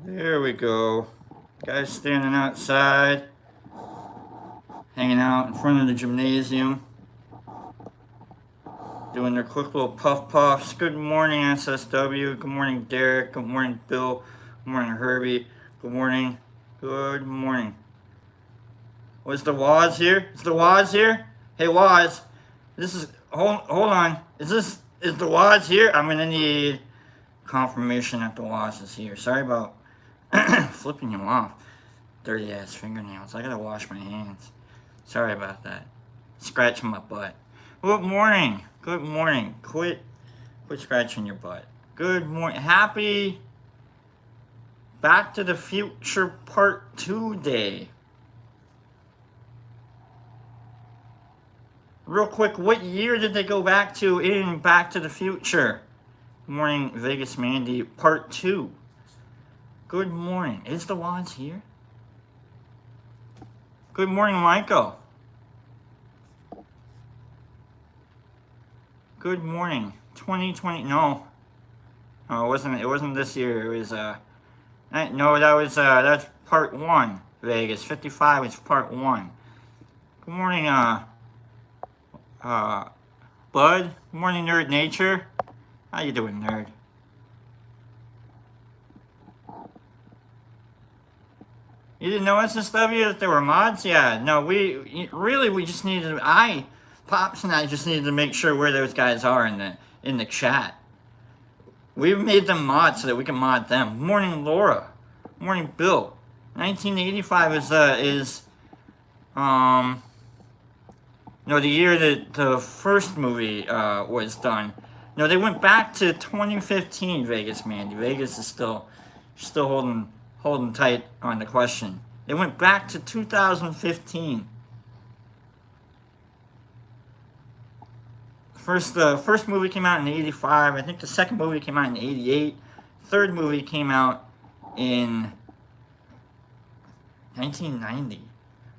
There we go. Guys standing outside, hanging out in front of the gymnasium, doing their quick little puff puffs. Good morning, SSW. Good morning, Derek. Good morning, Bill. Good morning, Herbie. Good morning. Good morning. Was the Waz here? Is the Waz here? Hey, Waz. This is, hold on. Is the Waz here? I'm gonna need confirmation that the Waz is here. Sorry about flipping you off. Dirty ass fingernails. I gotta wash my hands. Sorry about that. Scratching my butt. Good morning. Good morning. Quit scratching your butt. Good morning. Happy Back to the Future Part 2 day. Real quick, what year did they go back to in Back to the Future? Good morning, Vegas Mandy, Part 2. Good morning. Is the Waz here? Good morning, Michael. Good morning. 2020. No, it wasn't this year. It was no, that's Part 1. Vegas 55 is Part 1. Good morning, Bud. Good morning, Nerd Nature. How you doing, nerd? You didn't know SSW that there were mods? Yeah, no, we just needed, Pops and I just needed to make sure where those guys are in the chat. We've made them mods so that we can mod them. Morning, Laura. Morning, Bill. 1985 is the year that the first movie was done. No, they went back to 2015, Vegas Mandy. Vegas is still holding tight on the question. They went back to 2015. The first movie came out in 85. I think the second movie came out in 88. Third movie came out in 1990.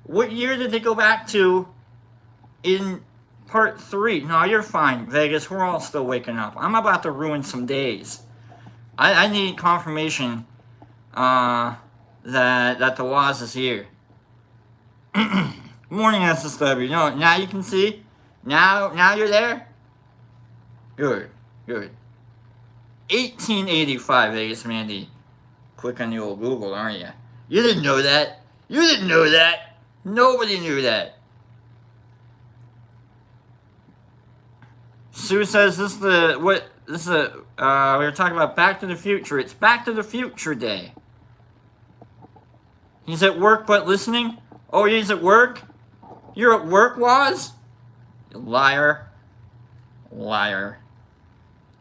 What year did they go back to in Part 3? No, you're fine, Vegas. We're all still waking up. I'm about to ruin some days. I need confirmation that the Waz is here. Morning, SSW. No, now you can see. Now you're there. Good. 1885, Vegas Mandy. Quick on the old Google, aren't you? You didn't know that. Nobody knew that. Sue says we were talking about Back to the Future. It's Back to the Future Day. He's at work but listening? Oh, he's at work? You're at work, Waz? You liar.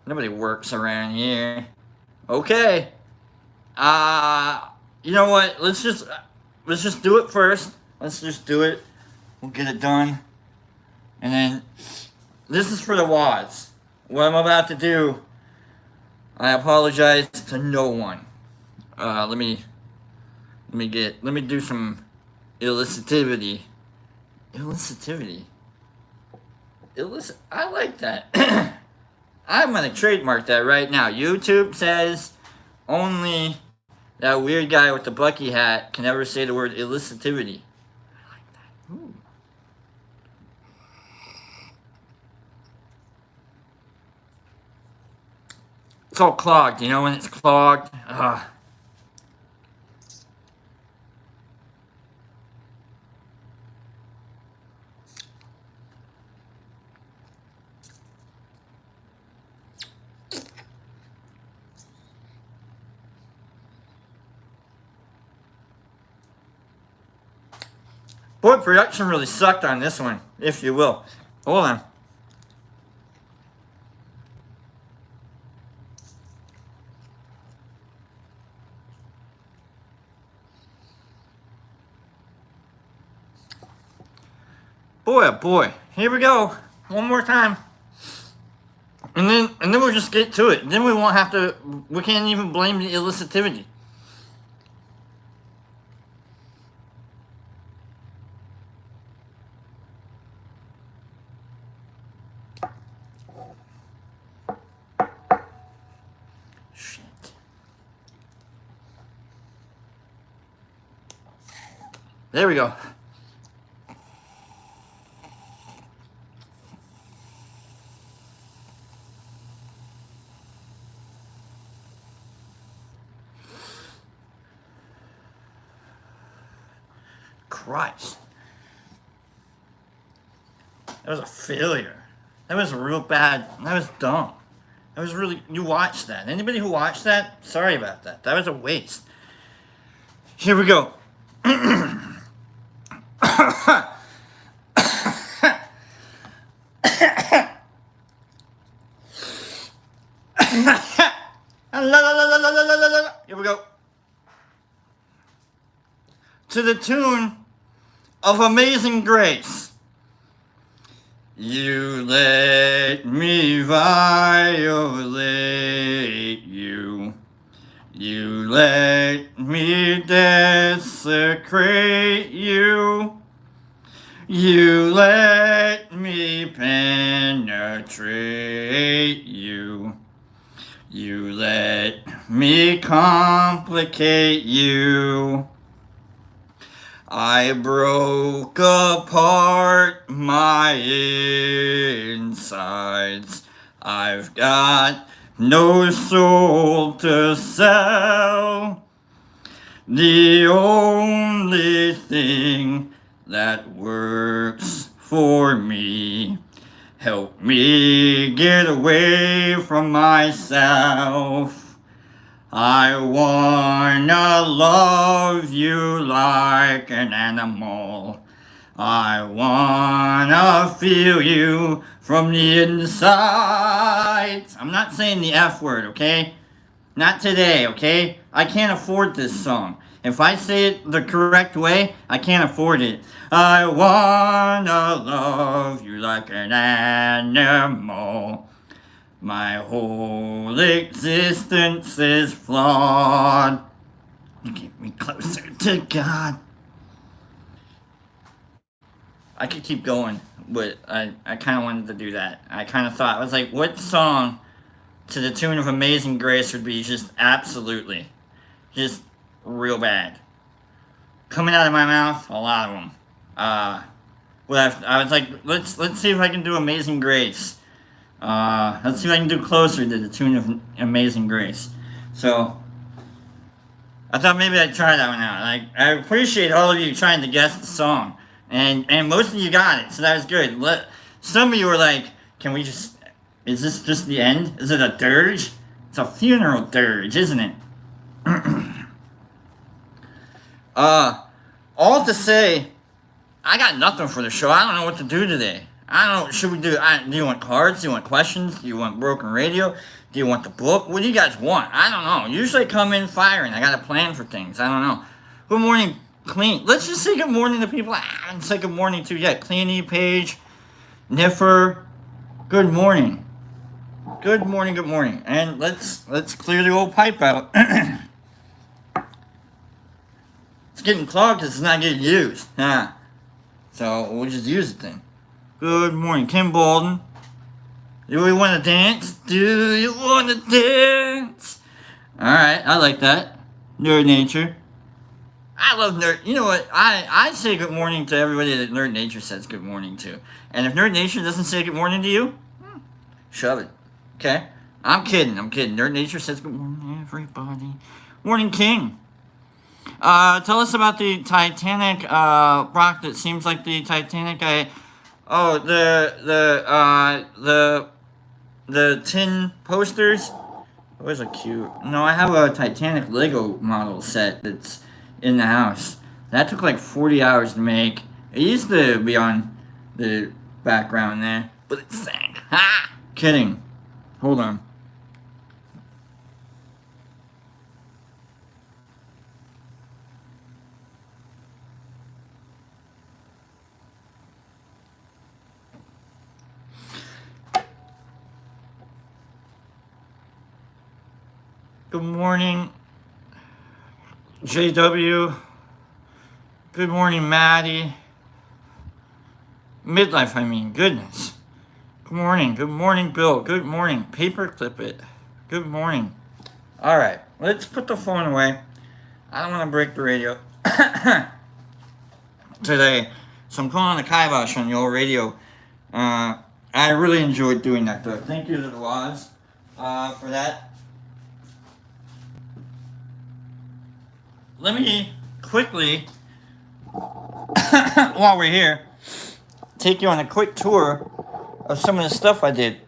Nobody works around here. Okay. You know what? Let's just do it first. Let's just do it. We'll get it done. And then this is for the Waz. What I'm about to do, I apologize to no one. Let me do some illicitity. I like that. I'm gonna trademark that right now. YouTube says only that weird guy with the Bucky hat can ever say the word illicitity. I like that. Ooh. It's all clogged, you know when it's clogged? Boy, production really sucked on this one, if you will. Hold on. Boy, oh boy. Here we go. One more time. And then we'll just get to it. Then we won't have to, we can't even blame the illicitity. There we go. Christ. That was a failure. That was real bad. That was dumb. That was really... You watched that. Anybody who watched that, sorry about that. That was a waste. Here we go. Here we go. To the tune of Amazing Grace. You let me violate you. You let me desecrate you. You let me penetrate you. You let me complicate you. I broke apart my insides. I've got no soul to sell. The only thing that works for me. Help me get away from myself. I wanna love you like an animal. I wanna feel you from the inside. I'm not saying the F word, okay? Not today, okay? I can't afford this song. If I say it the correct way, I can't afford it. I wanna love you like an animal. My whole existence is flawed. You keep me closer to God. I could keep going, but I kind of wanted to do that. I kind of thought, I was like, what song to the tune of Amazing Grace would be just absolutely, just real bad? Coming out of my mouth, a lot of them. I was like, let's see if I can do Amazing Grace. Let's see if I can do Closer to the tune of Amazing Grace. So, I thought maybe I'd try that one out. I appreciate all of you trying to guess the song. And most of you got it, so that was good. Some of you were like, can we just... Is this just the end? Is it a dirge? It's a funeral dirge, isn't it? All to say, I got nothing for the show. I don't know what to do today. I don't know, should we do... do you want cards? Do you want questions? Do you want broken radio? Do you want the book? What do you guys want? I don't know. Usually I come in firing. I got a plan for things. I don't know. Good morning, Clean. Let's just say good morning to people I haven't said good morning to yet. Cleany, Page, Niffer. Good morning. Good morning, good morning. And let's clear the old pipe out. It's getting clogged because it's not getting used. Yeah. So we'll just use the thing. Good morning, Kim Bolden. Do we want to dance? Do you want to dance? Alright, I like that. Nerd Nature. I love Nerd. You know what? I say good morning to everybody that Nerd Nature says good morning to. And if Nerd Nature doesn't say good morning to you, shove it. Okay? I'm kidding. Nerd Nature says good morning, everybody. Morning, King. Tell us about the Titanic, Brock, that seems like the Titanic the tin posters. Where's a cute? No, I have a Titanic Lego model set that's in the house. That took like 40 hours to make. It used to be on the background there, but it sank. Ha! Kidding. Hold on. Good morning, JW. Good morning, Maddie. Midlife, I mean, goodness. Good morning, Bill. Good morning, Paperclip It. Good morning. All right, let's put the phone away. I don't want to break the radio. today. So I'm calling on the kibosh on the old radio. I really enjoyed doing that, though. Thank you to the Laws for that. Let me quickly, while we're here, take you on a quick tour of some of the stuff I did.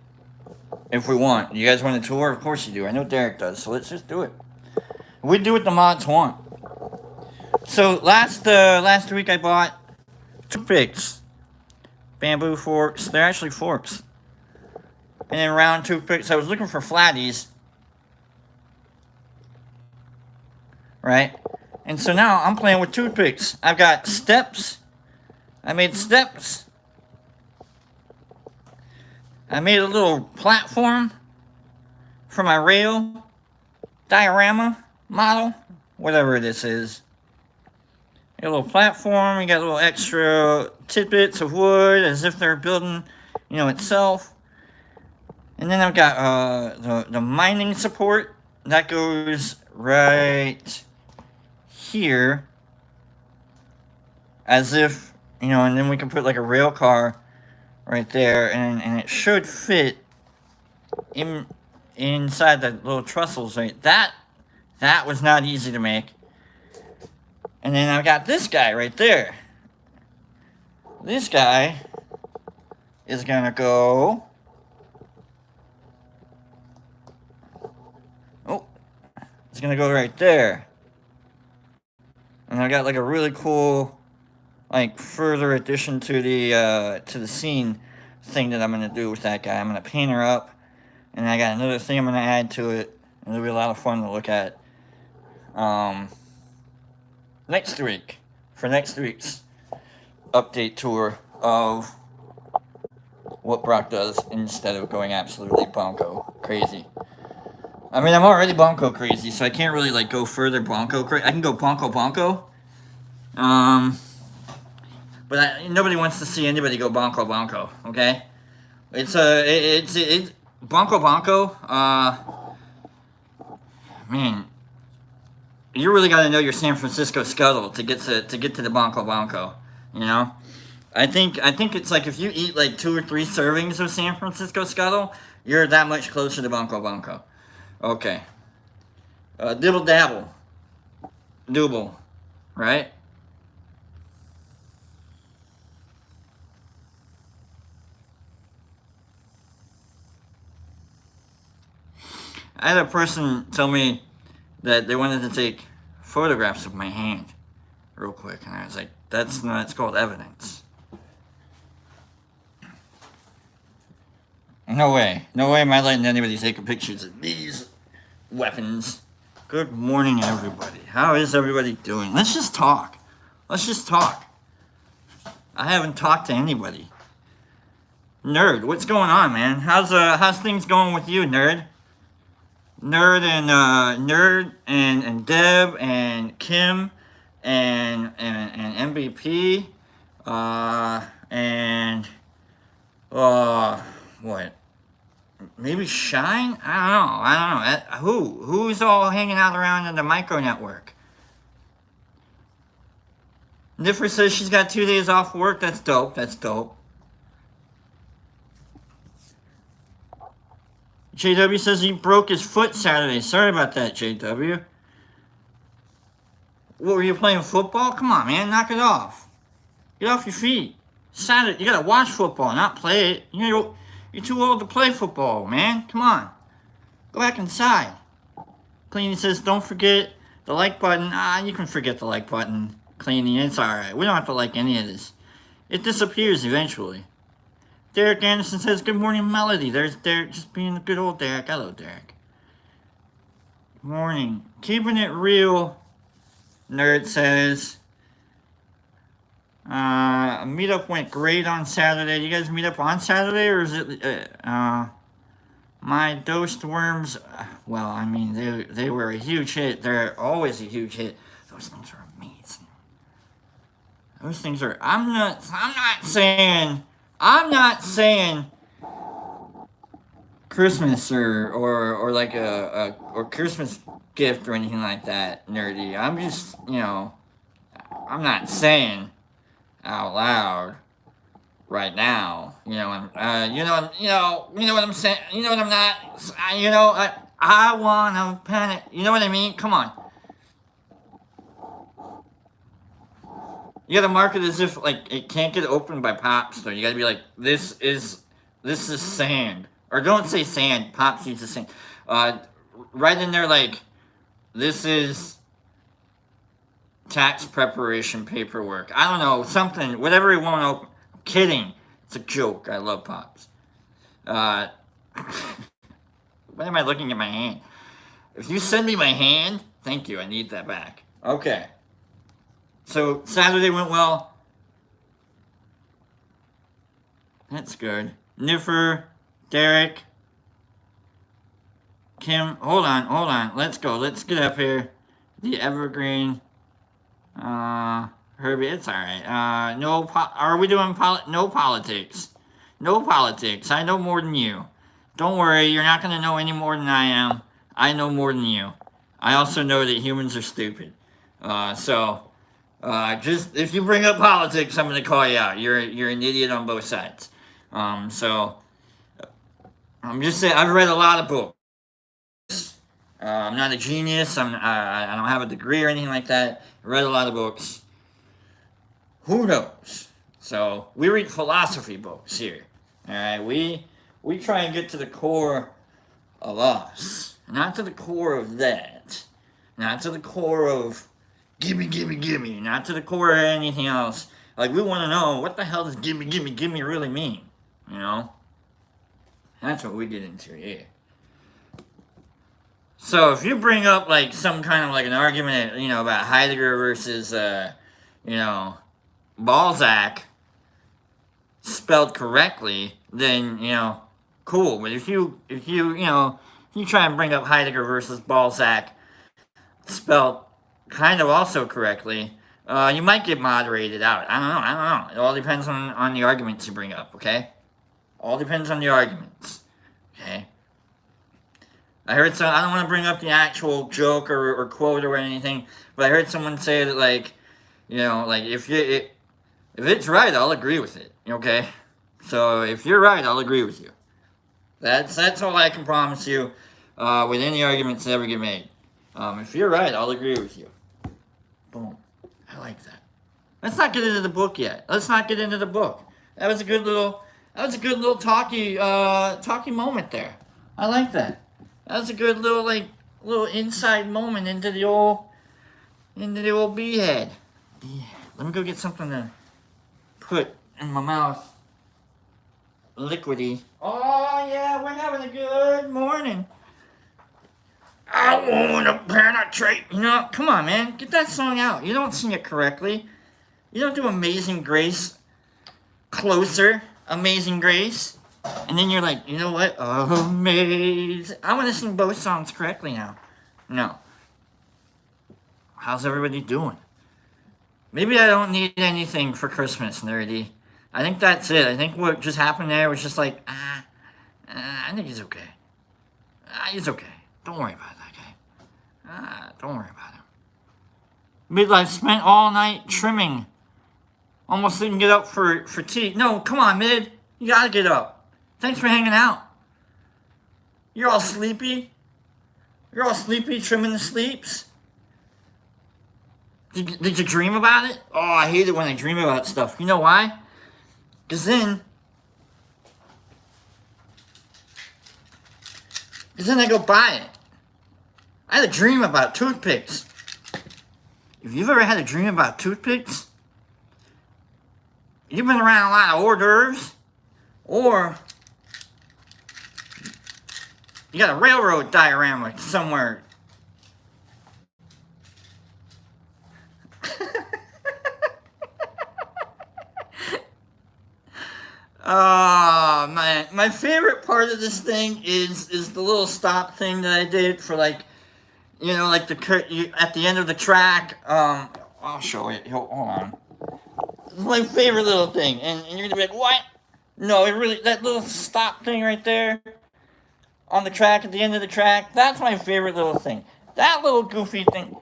If we want. You guys want a tour? Of course you do. I know Derek does, so let's just do it. We do what the mods want. So last week I bought toothpicks. Bamboo forks. They're actually forks. And then round toothpicks. I was looking for flatties. Right? And so now I'm playing with toothpicks. I've got steps. I made steps. I made a little platform for my rail diorama model, whatever this is. A little platform, you got little extra tidbits of wood as if they're building, itself. And then I've got the mining support that goes right here, as if, and then we can put like a rail car right there, and it should fit inside the little trussels right. That was not easy to make. And then I've got this guy right there. This guy is gonna go. Oh, it's gonna go right there. And I got like a really cool, like, further addition to the scene thing that I'm gonna do with that guy. I'm gonna paint her up, and I got another thing I'm gonna add to it, and it'll be a lot of fun to look at. Next week, for next week's update tour of what Brock does instead of going absolutely bonko crazy. I mean, I'm already bonko crazy, so I can't really like go further bonko crazy. I can go bonko. But nobody wants to see anybody go bonko, okay? It's bonko. Man, you really got to know your San Francisco scuttle to get to the bonko. I think it's like if you eat like 2 or 3 servings of San Francisco scuttle, you're that much closer to bonko. Okay. Dibble dabble, double, right? I had a person tell me that they wanted to take photographs of my hand real quick, and I was like, that's called evidence. No way am I letting anybody take pictures of these weapons. Good morning, everybody. How is everybody doing? Let's just talk. I haven't talked to anybody. Nerd, what's going on, man? How's things going with you, Nerd? Nerd and Deb and Kim and MVP and what? Maybe Shine? I don't know. Who's all hanging out around in the micro network? Niffer says she's got 2 days off work. That's dope. JW says he broke his foot Saturday. Sorry about that, JW. What, were you playing football? Come on, man. Knock it off. Get off your feet. Saturday, you gotta watch football, not play it. You're too old to play football, man. Come on. Go back inside. Cleaning says, don't forget the like button. You can forget the like button. Cleaning, it's alright. We don't have to like any of this. It disappears eventually. Derek Anderson says, good morning, Melody. There's Derek, just being a good old Derek. Hello, Derek. Good morning. Keeping it real, Nerd says. A meetup went great on Saturday. You guys meet up on Saturday, or is it, my dosed worms? Well, I mean, they were a huge hit. They're always a huge hit. Those things are amazing. Those things are, I'm not saying Christmas or like or Christmas gift or anything like that, Nerdy. I'm just, I'm not saying out loud right now. You know what I'm saying. You know what I'm not. I wanna panic. You know what I mean? Come on. You gotta mark it as if like it can't get opened by Pops though. You gotta be like, this is sand. Or don't say sand. Pops uses sand. Right in there like, this is tax preparation paperwork. I don't know, something, whatever you want to open. I'm kidding. It's a joke. I love Pops. Why am I looking at my hand? If you send me my hand, thank you. I need that back. Okay. So, Saturday went well. That's good. Niffer, Derek, Kim, hold on. Let's go. Let's get up here. The Evergreen. Herbie, it's alright. Are we doing no politics? No politics. I know more than you. Don't worry, you're not gonna know any more than I am. I know more than you. I also know that humans are stupid. Just if you bring up politics, I'm gonna call you out. You're an idiot on both sides. I'm just saying, I've read a lot of books. I'm not a genius. I don't have a degree or anything like that. I read a lot of books. Who knows? So we read philosophy books here. All right, we try and get to the core of us, not to the core of that, not to the core of gimme, not to the core of anything else. Like, we want to know, what the hell does gimme really mean? You know? That's what we get into here. So if you bring up like some kind of like an argument, about Heidegger versus, Balzac spelled correctly, then, cool. But if you try and bring up Heidegger versus Balzac spelled kind of also correctly, you might get moderated out. I don't know. It all depends on the arguments you bring up, okay? All depends on the arguments, okay? I heard I don't want to bring up the actual joke or quote or anything, but I heard someone say that, like, if it's right, I'll agree with it, okay? So if you're right, I'll agree with you. That's all I can promise you with any arguments that ever get made. If you're right, I'll agree with you. Boom. I like that. Let's not get into the book yet. Let's not get into the book. That was a good little talky moment there. I like that. That was a good little inside moment into the old beehead. Let me go get something to put in my mouth. Liquidy. Oh yeah, we're having a good morning. I wanna penetrate. Come on, man, get that song out. You don't sing it correctly. You don't do Amazing Grace closer. Amazing Grace. And then you're like, you know what? Amazing. I want to sing both songs correctly now. No. How's everybody doing? Maybe I don't need anything for Christmas, nerdy. I think that's it. I think what just happened there was just like, I think he's okay. He's okay. Don't worry about that guy. Don't worry about him. Midlife spent all night trimming. Almost didn't get up for tea. No, come on, Mid. You gotta get up. Thanks for hanging out. You're all sleepy? You're all sleepy, trimming the sleeps? Did you dream about it? Oh, I hate it when I dream about stuff. You know why? Because then I go buy it. I had a dream about toothpicks. If you've ever had a dream about toothpicks, you've been around a lot of hors d'oeuvres, or you got a railroad diorama somewhere. Oh, man. My favorite part of this thing is the little stop thing that I did for, like, at the end of the track. I'll show it. Hold on. It's my favorite little thing. And you're going to be like, what? No, that little stop thing right there on the track, at the end of the track, that's my favorite little thing. That little goofy thing.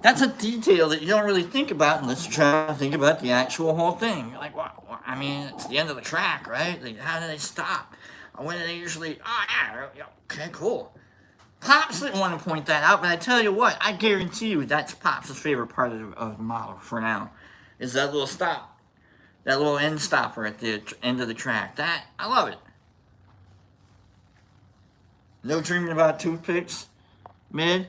That's a detail that you don't really think about unless you try to think about the actual whole thing. You're like, well, I mean, it's the end of the track, right? Like, how do they stop? When do they usually? Oh yeah, okay, cool. Pops didn't want to point that out, but I tell you what, I guarantee you that's Pops' favorite part of the model for now, is that little stop, that little end stopper at the end of the track. That I love it. No dreaming about toothpicks, mid.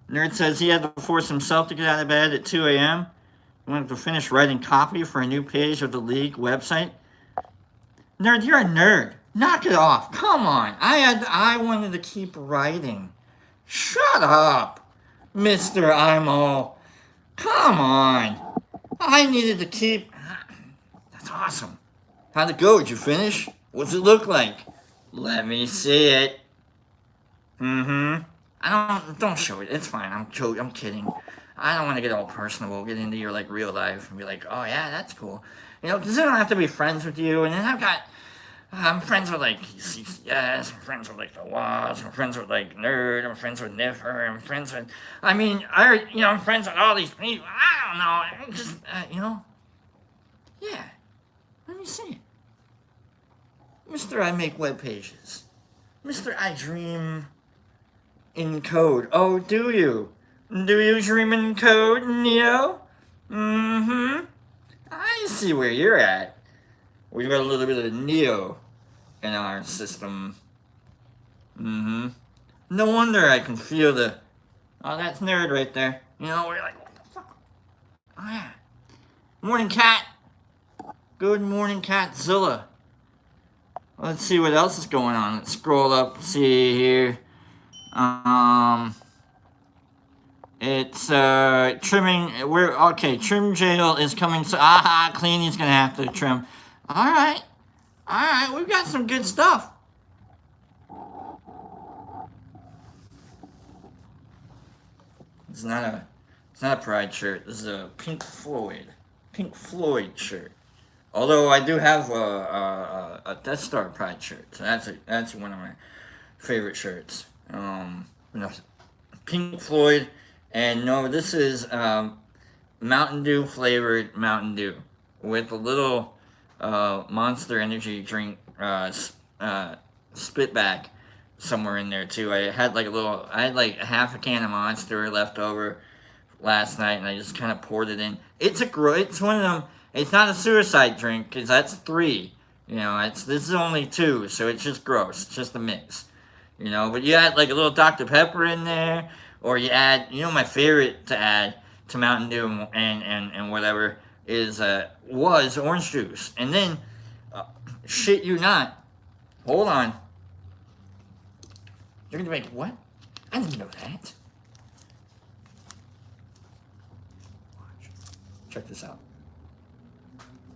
Nerd says he had to force himself to get out of bed at 2 a.m. He wanted to finish writing copy for a new page of the league website. Nerd, you're a nerd. Knock it off. Come on. I wanted to keep writing. Shut up, Mr. I'm all. Come on. I needed to keep. That's awesome. How'd it go? Did you finish? What's it look like? Let me see it. Mm-hmm. Don't show it. It's fine. I'm kidding. I don't want to get all personable, get into your like real life and be like, oh yeah, that's cool. You know, because I don't have to be friends with you. And then I'm friends with like CCS, I'm friends with like the Woz, I'm friends with like Nerd, I'm friends with Niffer, I'm friends with, I'm friends with all these people. I don't know. I'm just, yeah. Let me see it. Mr. I make web pages. Mr. I dream in code. Oh, do you? Do you dream in code, Neo? Mm-hmm. I see where you're at. We've got a little bit of Neo in our system. Mm-hmm. No wonder I can feel the... Oh, that's Nerd right there. You know, we're like, what the fuck? Oh, yeah. Morning, Cat. Good morning, Catzilla. Let's see what else is going on. Let's scroll up, see here. It's trimming. Trim jail is coming. So cleaning's gonna have to trim. All right, we've got some good stuff. It's not a Pride shirt. This is a Pink Floyd shirt. Although I do have a Death Star Pride shirt, so that's one of my favorite shirts. Pink Floyd, and no, this is Mountain Dew flavored Mountain Dew with a little Monster Energy drink spit back somewhere in there too. I had like a half a can of Monster left over last night, and I just kind of poured it in. It's one of them. It's not a suicide drink because that's 3. You know, this is only 2, so it's just gross. It's just a mix. You know, but you add like a little Dr. Pepper in there, or you add, my favorite to add to Mountain Dew and whatever was orange juice. And then, shit you not, hold on. You're gonna make what? I didn't know that. Check this out.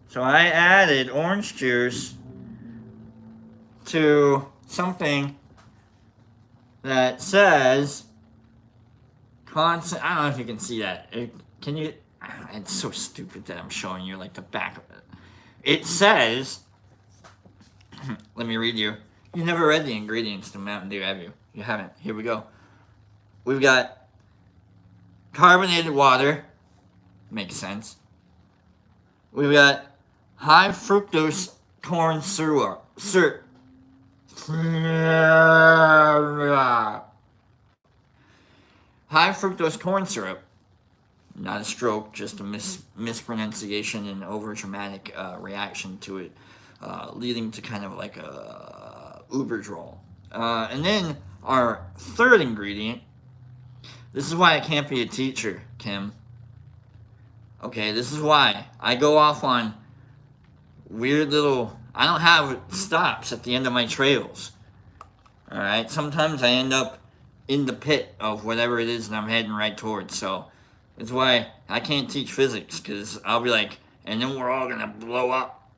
So I added orange juice to something that says constant. I don't know if you can see that. Can you? It's so stupid that I'm showing you like the back of it. It says, let me read you. You never read the ingredients to Mountain Dew, have you? You haven't. Here we go. We've got carbonated water. Makes sense. We've got high fructose corn syrup. High fructose corn syrup. Not a stroke, just a mispronunciation and over-dramatic reaction to it, leading to kind of like a uber drawl. And then our third ingredient. This is why I can't be a teacher, Kim. Okay, this is why I go off on weird little. I don't have stops at the end of my trails. Alright, sometimes I end up in the pit of whatever it is that I'm heading right towards. So that's why I can't teach physics, because I'll be like, and then we're all gonna blow up.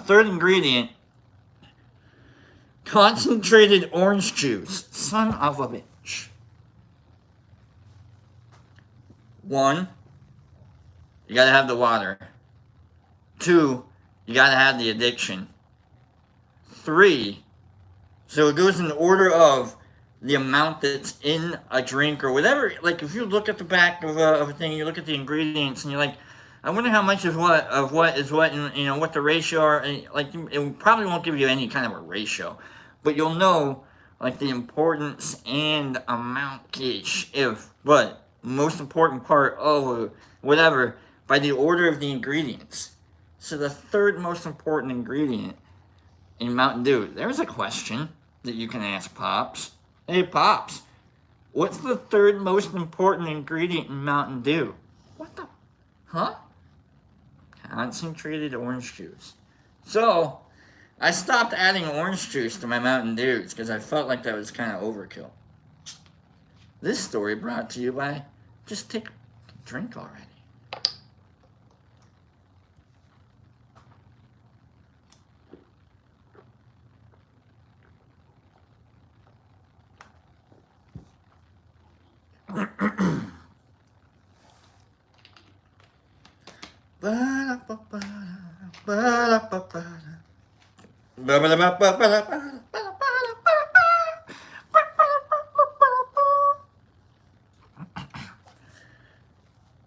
Third ingredient, concentrated orange juice. Son of a bitch. 1, you gotta have the water. 2, you gotta have the addiction. 3, So it goes in order of the amount that's in a drink or whatever. Like if you look at the back of a thing, you look at the ingredients, and you're like, I wonder how much of what is what, and what the ratio are. And like it probably won't give you any kind of a ratio, but you'll know like the importance and amount each. But most important part of whatever by the order of the ingredients. So the third most important ingredient in Mountain Dew. There's a question that you can ask Pops. Hey Pops, what's the third most important ingredient in Mountain Dew? What the? Huh? Concentrated orange juice. So, I stopped adding orange juice to my Mountain Dews because I felt like that was kind of overkill. This story brought to you by just take a drink already.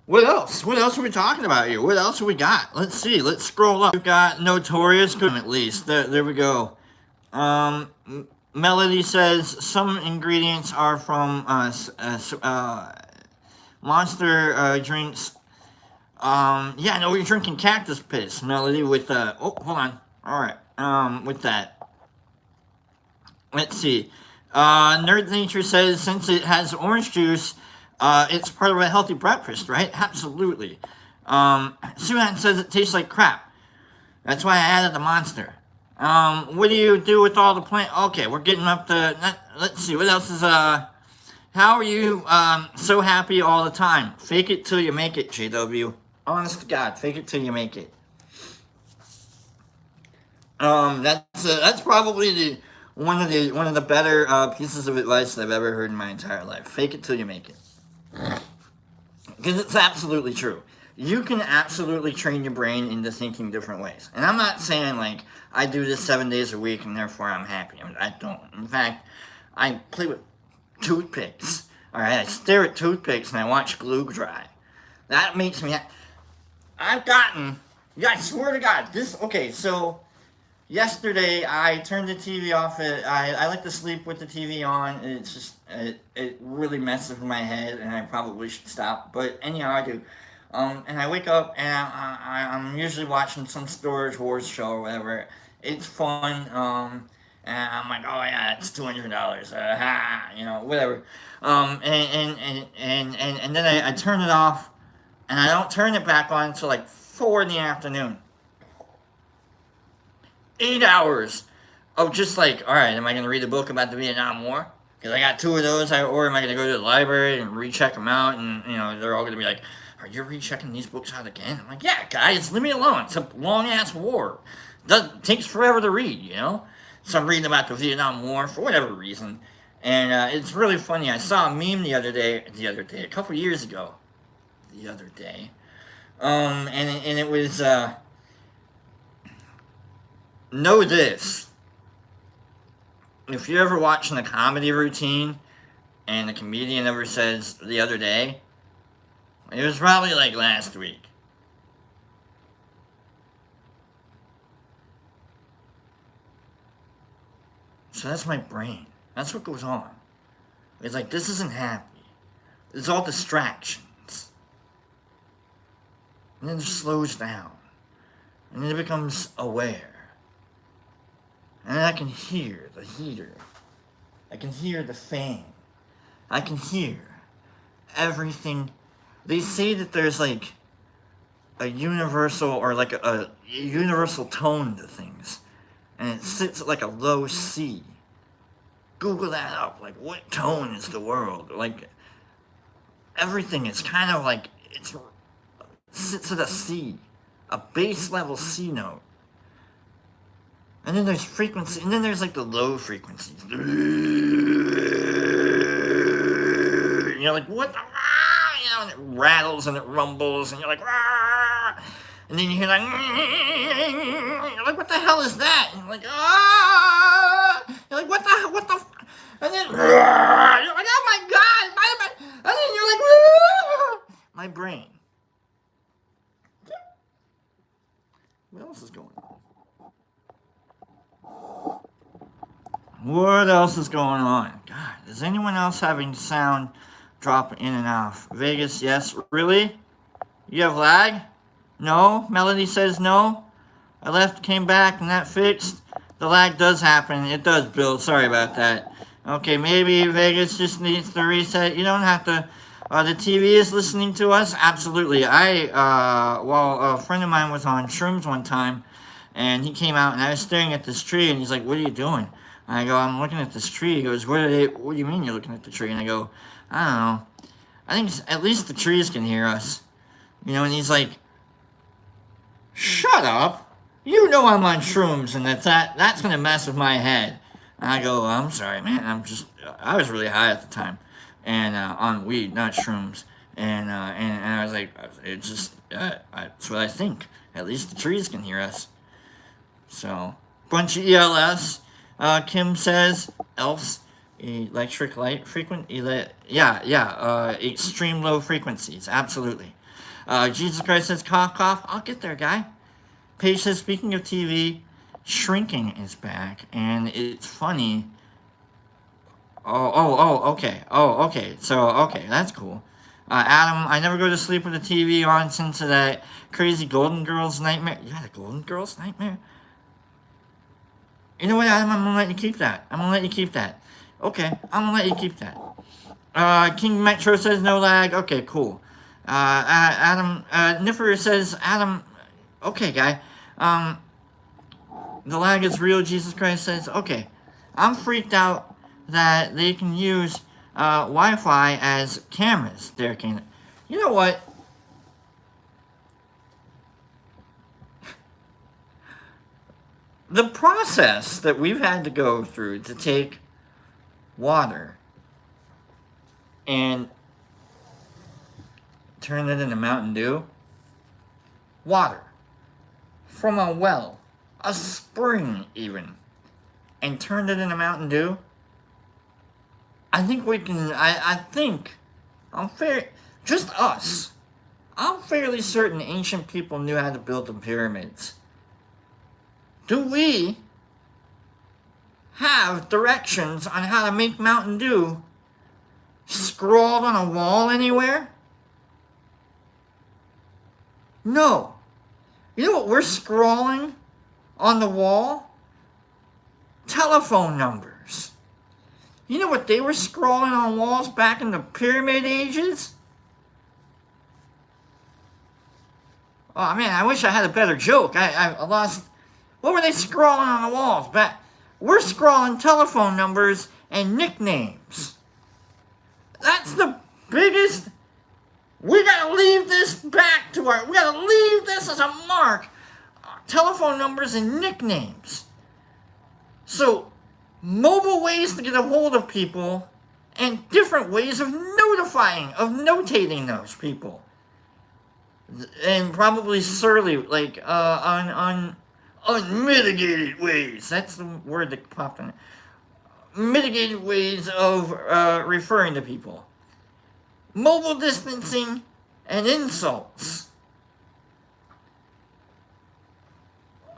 What else? What else are we talking about here? What else have we got? Let's see. Let's scroll up. We've got Notorious, at least. There we go. Melody says some ingredients are from Monster drinks. Yeah, no, we're drinking cactus piss, Melody, with, oh, hold on. Alright, with that. Let's see. Nerd Nature says since it has orange juice, it's part of a healthy breakfast, right? Absolutely. Suhan says it tastes like crap. That's why I added the Monster. What do you do with all the plant? Okay, we're getting up to, let's see, what else is, how are you, so happy all the time? Fake it till you make it, JW. Honest to God, fake it till you make it. That's probably one of the better, pieces of advice that I've ever heard in my entire life. Fake it till you make it. Because it's absolutely true. You can absolutely train your brain into thinking different ways. And I'm not saying, like, I do this 7 days a week and therefore I'm happy. I don't. In fact, I play with toothpicks. Alright, I stare at toothpicks and I watch glue dry. That makes me... I've gotten... Yeah, I swear to God, okay, so... Yesterday, I turned the TV off. I like to sleep with the TV on. It's just... It really messes with my head and I probably should stop. But anyhow, I do. And I wake up and I'm usually watching some Storage Wars show or whatever. It's fun. And I'm like, oh yeah, it's $200. Whatever. And then I turn it off, and I don't turn it back on until like 4 in the afternoon. 8 hours of just like, all right, am I gonna read a book about the Vietnam War? Because I got 2 of those, or am I gonna go to the library and recheck them out? And they're all gonna be like, are you rechecking these books out again? I'm like, yeah, guys, leave me alone. It's a long ass war. Takes forever to read, So I'm reading about the Vietnam War for whatever reason. And it's really funny. I saw a meme the other day, a couple years ago. And it was, know this. If you're ever watching a comedy routine and the comedian ever says the other day, it was probably like last week. So that's my brain. That's what goes on. It's like, this isn't happy. It's all distractions. And then it slows down. And then it becomes aware. And then I can hear the heater. I can hear the fan. I can hear everything. They say that there's like a universal, or like a universal tone to things. And it sits at like a low C. Google that up. Like, what tone is the world? Like, everything is kind of like, it sits at a C. A base level C note. And then there's frequency, and then there's like the low frequencies. Like, what the, and it rattles and it rumbles, and you're like, and then you hear like, you're like, what the hell is that? And you're like, You're like, what the, and then, you're like, oh my God, and then you're like, my brain. What else is going on? What else is going on? God, is anyone else having sound drop in and out? Vegas, yes. Really? You have lag? No? Melody says no? I left, came back, and that fixed? The lag does happen. It does, Bill. Sorry about that. Okay, maybe Vegas just needs to reset. You don't have to. The TV is listening to us? Absolutely. Well, a friend of mine was on shrooms one time, and he came out, and I was staring at this tree, and he's like, what are you doing? And I go, I'm looking at this tree. He goes, what do you mean you're looking at the tree? And I go, I don't know. I think at least the trees can hear us. You know, and he's like, shut up. You know I'm on shrooms, and that's going to mess with my head. And I go, I'm sorry, man. I was really high at the time. And on weed, not shrooms. And I was like, it's just, that's what I think. At least the trees can hear us. So, bunch of ELS. Kim says, ELFs, electric light frequent, extreme low frequencies, absolutely. Jesus Christ says, cough, cough. I'll get there, guy. Paige says, speaking of TV, Shrinking is back, and it's funny. Okay. So, okay, that's cool. Adam, I never go to sleep with the TV on since that crazy Golden Girls nightmare. You had a Golden Girls nightmare? You know what, Adam? I'm gonna let you keep that. Okay, I'm gonna let you keep that. King Metro says no lag. Okay, cool. Adam, Niffer says, Adam, okay, guy. The lag is real, Jesus Christ says, okay. I'm freaked out that they can use Wi-Fi as cameras. You know what? The process that we've had to go through to take water and turn it into Mountain Dew. Water. From a well. A spring, even. And turn it into Mountain Dew. I think we can, just us. I'm fairly certain ancient people knew how to build the pyramids. Do we have directions on how to make Mountain Dew scrawled on a wall anywhere? No. You know what we're scrawling on the wall? Telephone numbers. You know what they were scrawling on walls back in the Pyramid Ages? Oh man, I wish I had a better joke. I lost. What were they scrawling on the walls back? We're scrawling telephone numbers and nicknames. That's the biggest. We gotta leave this back to we gotta leave this as a mark. Telephone numbers and nicknames. So, mobile ways to get a hold of people and different ways of notating those people. And probably surly, like, unmitigated ways. That's the word that popped in. Mitigated ways of referring to people. Mobile distancing and insults.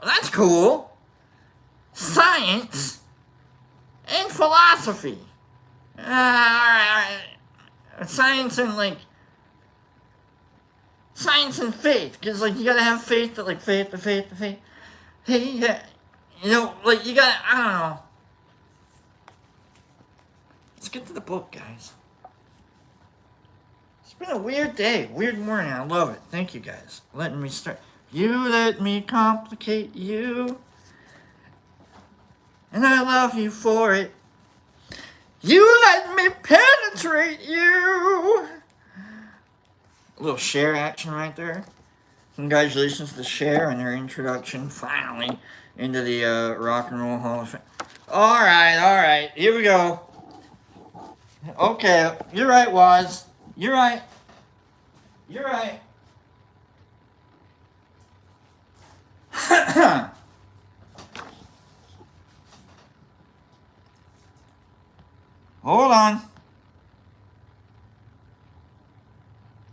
That's cool. Science and philosophy. Alright. Science and faith. Because, you gotta have faith to, faith. Hey, yeah. You know, you gotta, I don't know. Let's get to the book, guys. It's been a weird day, weird morning. I love it. Thank you, guys. Letting me start. You let me complicate you. And I love you for it. You let me penetrate you. A little Cher action right there. Congratulations to Cher on her introduction, finally, into the Rock and Roll Hall of Fame. Alright, here we go. Okay, you're right, Woz. You're right. Hold on.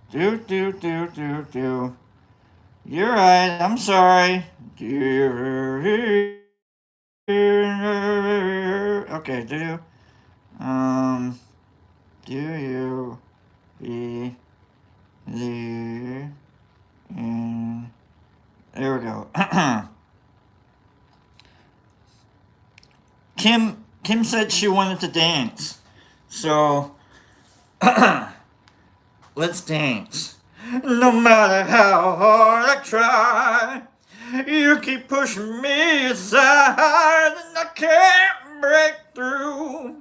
Do. You're right. I'm sorry. Okay, do you believe in... There we go. Kim said she wanted to dance. So, let's dance. No matter how hard I try, you keep pushing me aside, and I can't break through.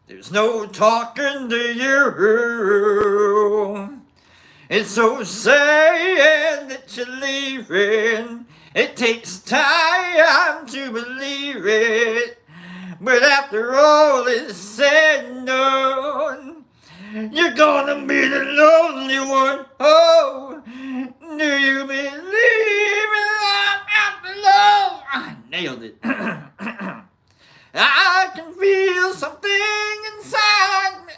There's no talking to you. It's so sad that you're leaving. It takes time to believe it. But after all is said and done, you're gonna be the lonely one. Oh, do you believe in love after love? I nailed it. I can feel something inside me.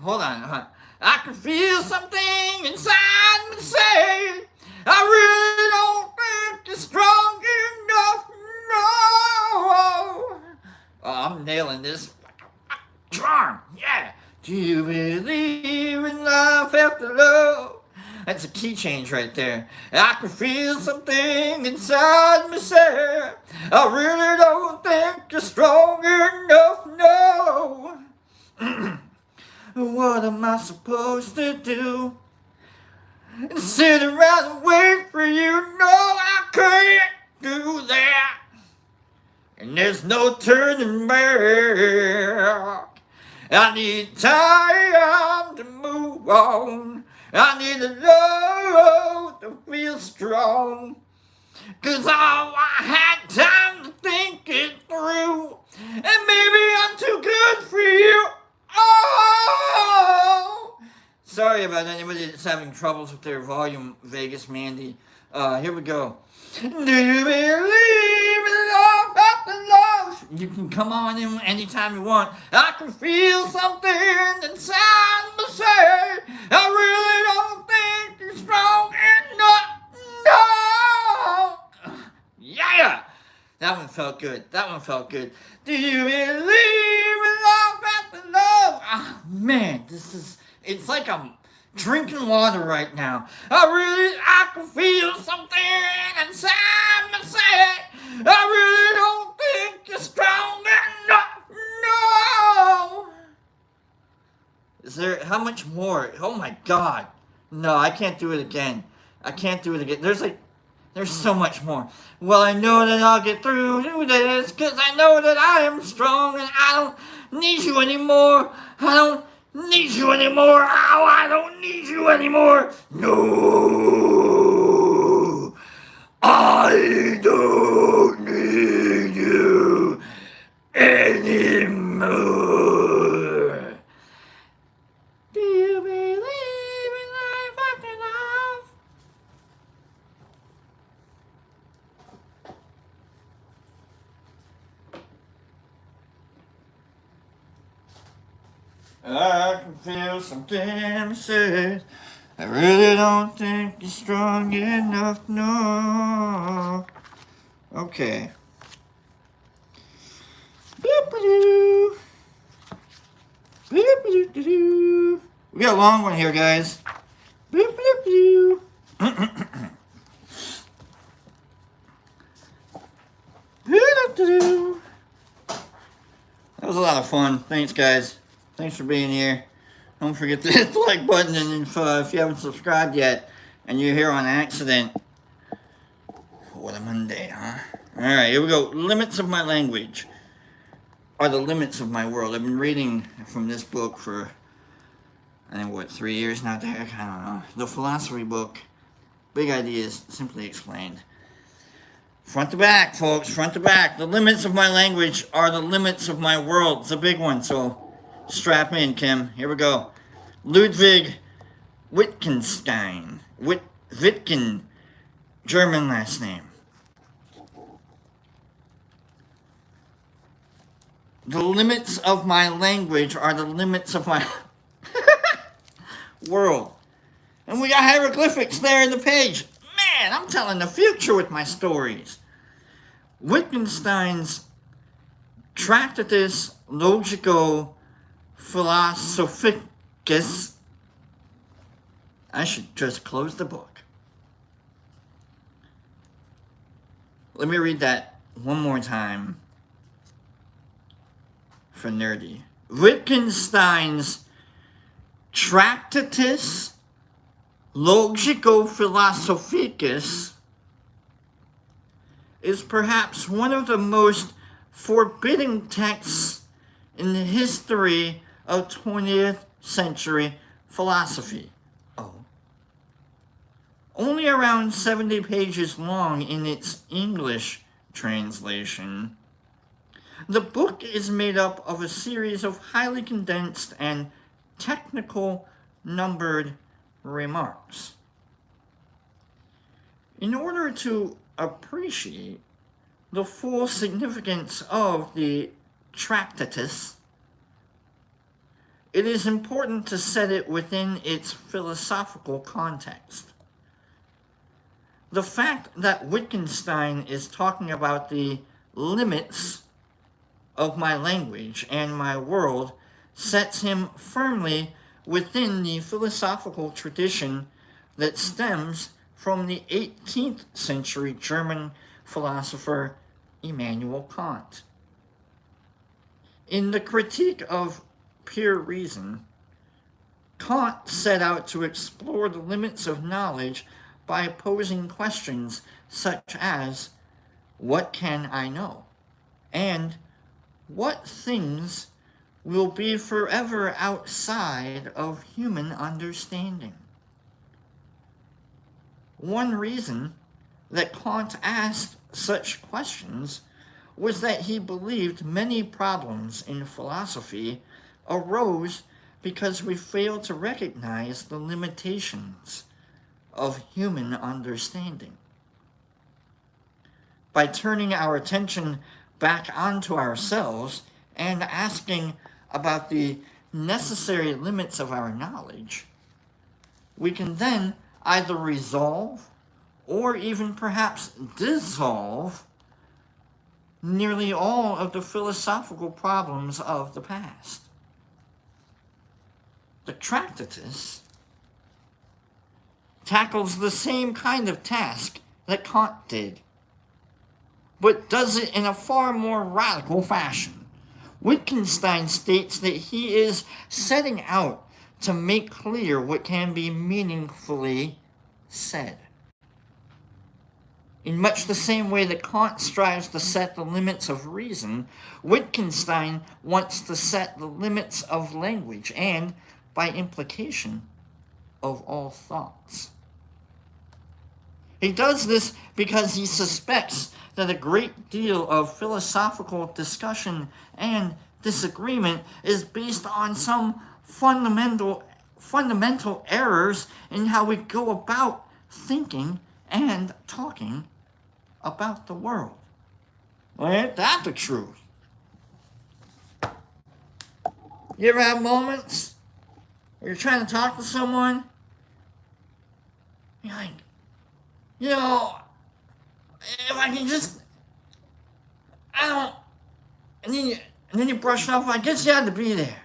Hold on. I can feel something inside me say, I really don't think you're strong enough. No. Oh, I'm nailing this. Charm. Yeah. Do you believe in love after love? That's a key change right there. I can feel something inside me say, I really don't think you're strong enough, no. What am I supposed to do? Sit around and wait for you? No, I can't do that. And there's no turning back. I need time to move on. I need a love to feel strong. 'Cause I had time to think it through. And maybe I'm too good for you. Oh! Sorry about anybody that's having troubles with their volume, Vegas Mandy. Here we go. Do you believe in love after love? You can come on in anytime you want. I can feel something inside me say, I really don't think you're strong enough. No! Yeah! That one felt good. Do you believe in love after love? Ah, man, it's like I'm drinking water right now. I can feel something inside me say, I really don't think you're strong enough. No! How much more? Oh my God. No, I can't do it again. There's so much more. Well, I know that I'll get through this, 'cause I know that I am strong and I don't need you anymore. I don't need you anymore. Oh, I don't need you anymore. No, I don't need you anymore. Do you believe in life after love? I can feel something says, I really don't think you're strong enough, no. Okay. Boop-a-doo. Boop-a-doo-doo-doo. We got a long one here, guys. Boop-a-doo-doo. Boop-a-doo-doo. That was a lot of fun. Thanks, guys. Thanks for being here. Don't forget to hit the like button, and if you haven't subscribed yet and you're here on accident, what a Monday, huh? Alright, here we go. Limits of my language are the limits of my world. I've been reading from this book for, I think, 3 years now, Derek? I don't know. The philosophy book. Big Ideas, Simply Explained. Front to back, folks. Front to back. The limits of my language are the limits of my world. It's a big one, so strap in, Kim. Here we go. Ludwig Wittgenstein. Wittgen. German last name. The limits of my language are the limits of my world. And we got hieroglyphics there in the page. Man, I'm telling the future with my stories. Wittgenstein's Tractatus Logico-Philosophicus. I should just close the book. Let me read that one more time for nerdy. Wittgenstein's Tractatus Logico-Philosophicus is perhaps one of the most forbidding texts in the history of 20th century philosophy. Only around 70 pages long in its English translation, the book is made up of a series of highly condensed and technical numbered remarks. In order to appreciate the full significance of the Tractatus, it is important to set it within its philosophical context. The fact that Wittgenstein is talking about the limits of my language and my world sets him firmly within the philosophical tradition that stems from the 18th century German philosopher Immanuel Kant. In the Critique of Pure Reason, Kant set out to explore the limits of knowledge by posing questions such as, what can I know? And what things will be forever outside of human understanding? One reason that Kant asked such questions was that he believed many problems in philosophy arose because we fail to recognize the limitations of human understanding. By turning our attention back onto ourselves and asking about the necessary limits of our knowledge, we can then either resolve or even perhaps dissolve nearly all of the philosophical problems of the past. The Tractatus tackles the same kind of task that Kant did, but does it in a far more radical fashion. Wittgenstein states that he is setting out to make clear what can be meaningfully said. In much the same way that Kant strives to set the limits of reason, Wittgenstein wants to set the limits of language and, by implication, of all thoughts. He does this because he suspects that a great deal of philosophical discussion and disagreement is based on some fundamental errors in how we go about thinking and talking about the world. Well, ain't that the truth? You ever have moments where you're trying to talk to someone, you're like, if I can just, and then you brush it off, I guess you had to be there.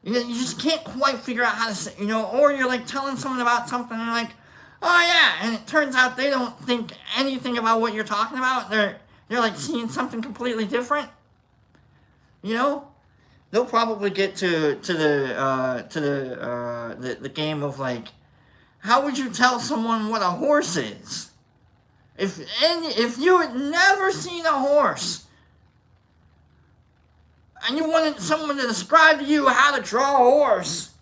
You just can't quite figure out how to say, or you're like telling someone about something and you're like, oh yeah, and it turns out they don't think anything about what you're talking about. They're like seeing something completely different. They'll probably get to the game of like, how would you tell someone what a horse is? If you had never seen a horse and you wanted someone to describe to you how to draw a horse,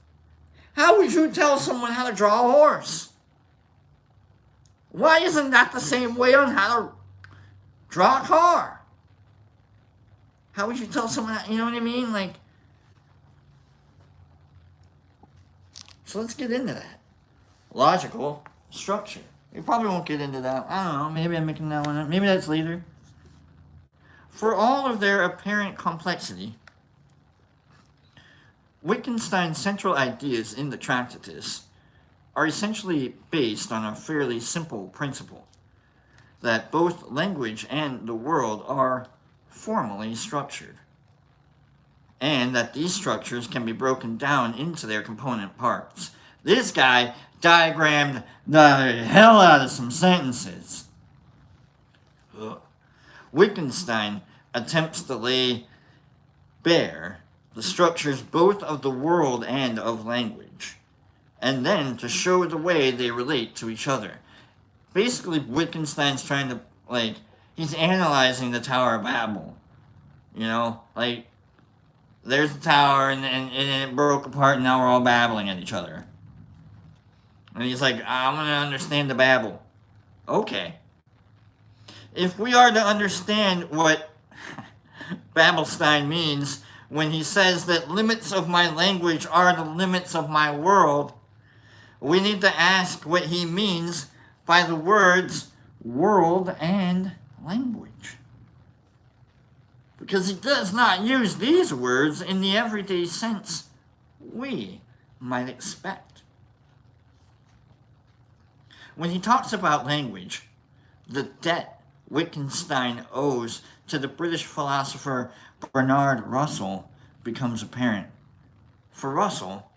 how would you tell someone how to draw a horse? Why isn't that the same way on how to draw a car? How would you tell someone that, you know what I mean? So let's get into that. Logical structure. We probably won't get into that. I don't know. Maybe I'm making that one up. Maybe that's later. For all of their apparent complexity, Wittgenstein's central ideas in the Tractatus are essentially based on a fairly simple principle, that both language and the world are formally structured, and that these structures can be broken down into their component parts. This guy diagrammed the hell out of some sentences. Ugh. Wittgenstein attempts to lay bare the structures both of the world and of language, and then to show the way they relate to each other. Basically, Wittgenstein's trying to, he's analyzing the Tower of Babel. There's the tower, and it broke apart, and now we're all babbling at each other. And he's like, I'm going to understand the babble. Okay. If we are to understand what Babelstein means when he says that limits of my language are the limits of my world, we need to ask what he means by the words world and language. Because he does not use these words in the everyday sense we might expect. When he talks about language, the debt Wittgenstein owes to the British philosopher Bernard Russell becomes apparent. For Russell,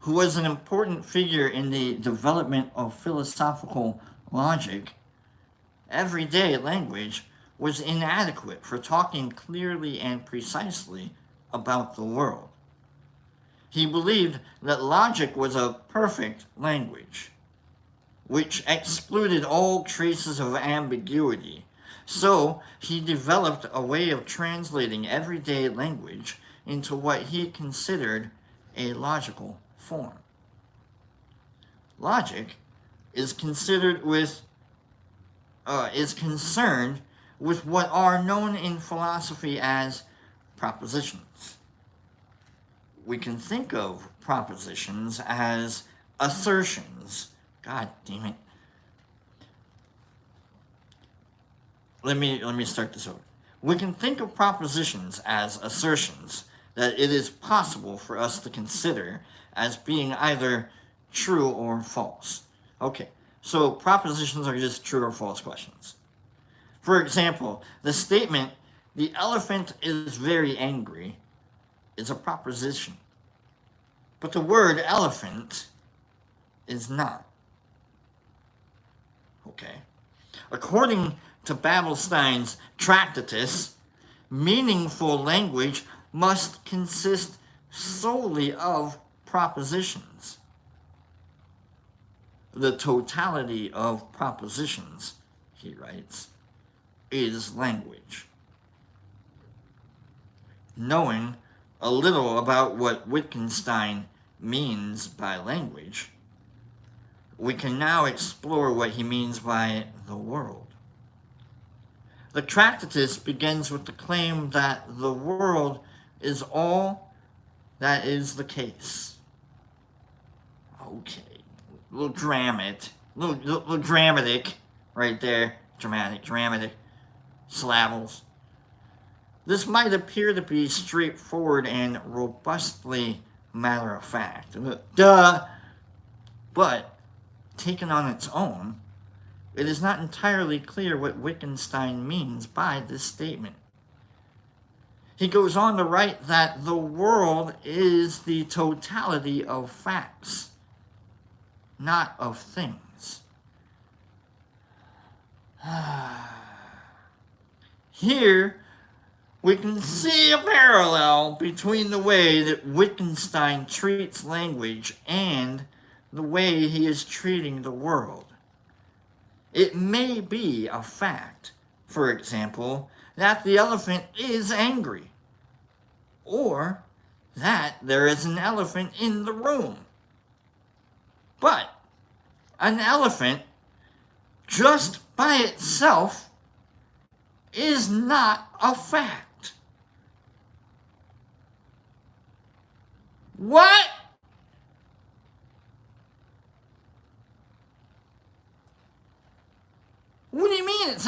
who was an important figure in the development of philosophical logic, everyday language was inadequate for talking clearly and precisely about the world. He believed that logic was a perfect language, which excluded all traces of ambiguity. So he developed a way of translating everyday language into what he considered a logical form. Logic is concerned with what are known in philosophy as propositions. We can think of propositions as assertions. God damn it. Let me start this over. We can think of propositions as assertions that it is possible for us to consider as being either true or false. Okay, so propositions are just true or false questions. For example, the statement, the elephant is very angry, is a proposition. But the word elephant is not. Okay. According to Babelstein's Tractatus, meaningful language must consist solely of propositions. The totality of propositions, he writes, is language. Knowing a little about what Wittgenstein means by language, we can now explore what he means by the world. The Tractatus begins with the claim that the world is all that is the case. Okay, little dramatic right there. Dramatic. Syllables. This might appear to be straightforward and robustly matter-of-fact. Duh! But, taken on its own, it is not entirely clear what Wittgenstein means by this statement. He goes on to write that the world is the totality of facts, not of things. Here, we can see a parallel between the way that Wittgenstein treats language and the way he is treating the world. It may be a fact, for example, that the elephant is angry, or that there is an elephant in the room. But an elephant, just by itself, is not a fact. What? What do you mean? It's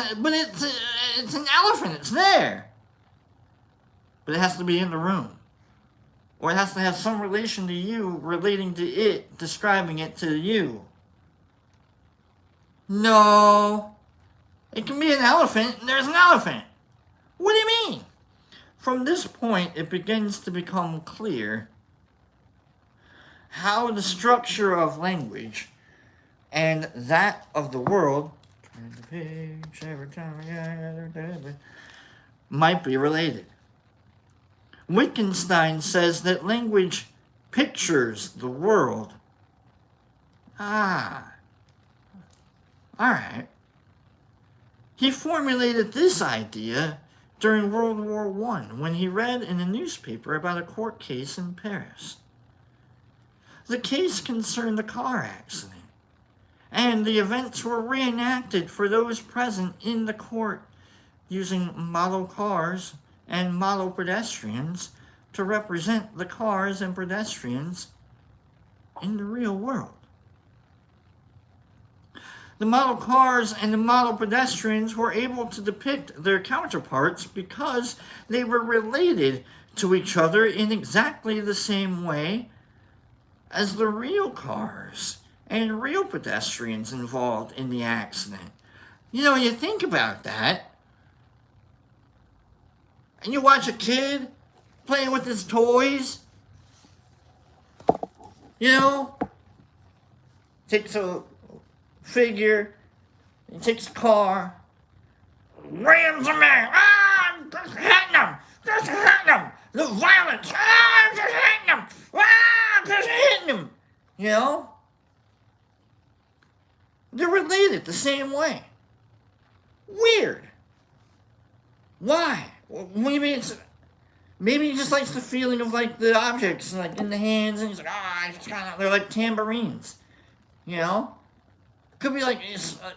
it's an elephant. It's there. But it has to be in the room. Or it has to have some relation to you, relating to it, describing it to you. No. It can be an elephant, and there's an elephant. What do you mean? From this point, it begins to become clear how the structure of language and that of the world turn the page every time might be related. Wittgenstein says that language pictures the world. Alright. He formulated this idea during World War I when he read in a newspaper about a court case in Paris. The case concerned a car accident, and the events were reenacted for those present in the court using model cars and model pedestrians to represent the cars and pedestrians in the real world. The model cars and the model pedestrians were able to depict their counterparts because they were related to each other in exactly the same way as the real cars and real pedestrians involved in the accident. You know, you think about that, and you watch a kid playing with his toys, you know, takes a figure, he takes a car, rams a man, just hitting him, the violence, just hitting him, just hitting him, you know? They're related the same way. Weird. Why? Maybe he just likes the feeling of like the objects like in the hands, and he's like, I just kind of, they're like tambourines, you know? Could be like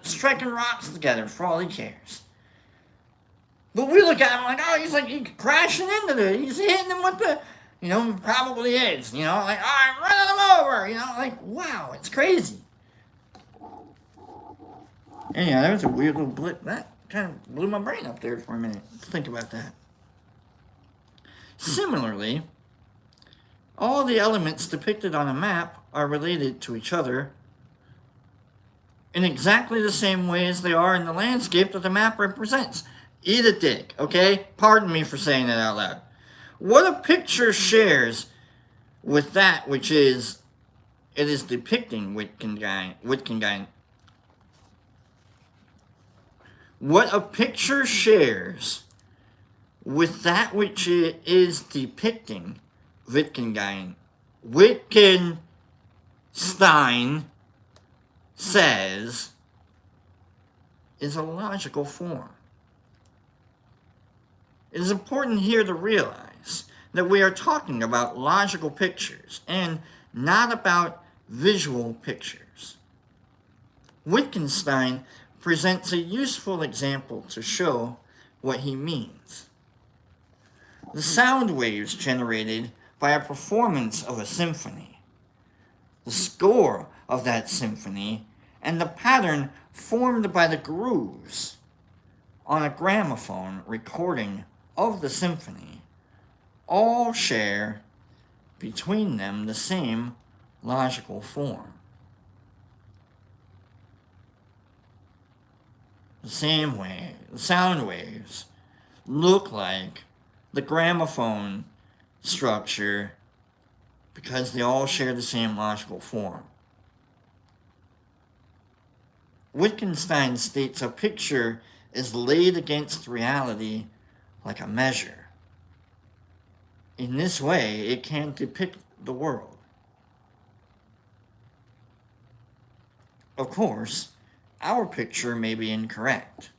striking rocks together for all he cares. But we look at him like, oh, he's crashing into it. He's hitting him with the, you know, probably is, you know, like, oh, I'm running him over, you know, like, wow, it's crazy. And yeah, that was a weird little blip. That kind of blew my brain up there for a minute. Let's think about that. Similarly, all the elements depicted on a map are related to each other in exactly the same way as they are in the landscape that the map represents. Eat a dick, okay? Pardon me for saying that out loud. What a picture shares with that which it is depicting, Wittgenstein. What a picture shares with that which it is depicting, Wittgenstein says, is a logical form. It is important here to realize that we are talking about logical pictures and not about visual pictures. Wittgenstein presents a useful example to show what he means. The sound waves generated by a performance of a symphony, the score of that symphony, and the pattern formed by the grooves on a gramophone recording of the symphony all share between them the same logical form. The same way, the sound waves look like the gramophone structure because they all share the same logical form. Wittgenstein states a picture is laid against reality like a measure. In this way, it can depict the world. Of course, our picture may be incorrect.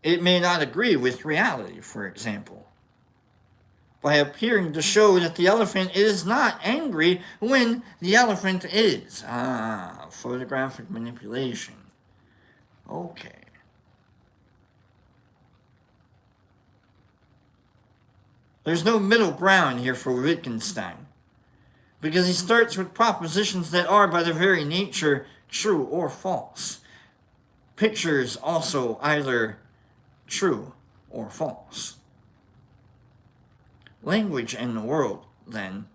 It may not agree with reality, for example, by appearing to show that the elephant is not angry when the elephant is. Photographic manipulation. Okay. There's no middle ground here for Wittgenstein, because he starts with propositions that are by their very nature true or false. Pictures also either true or false. Language and the world, then,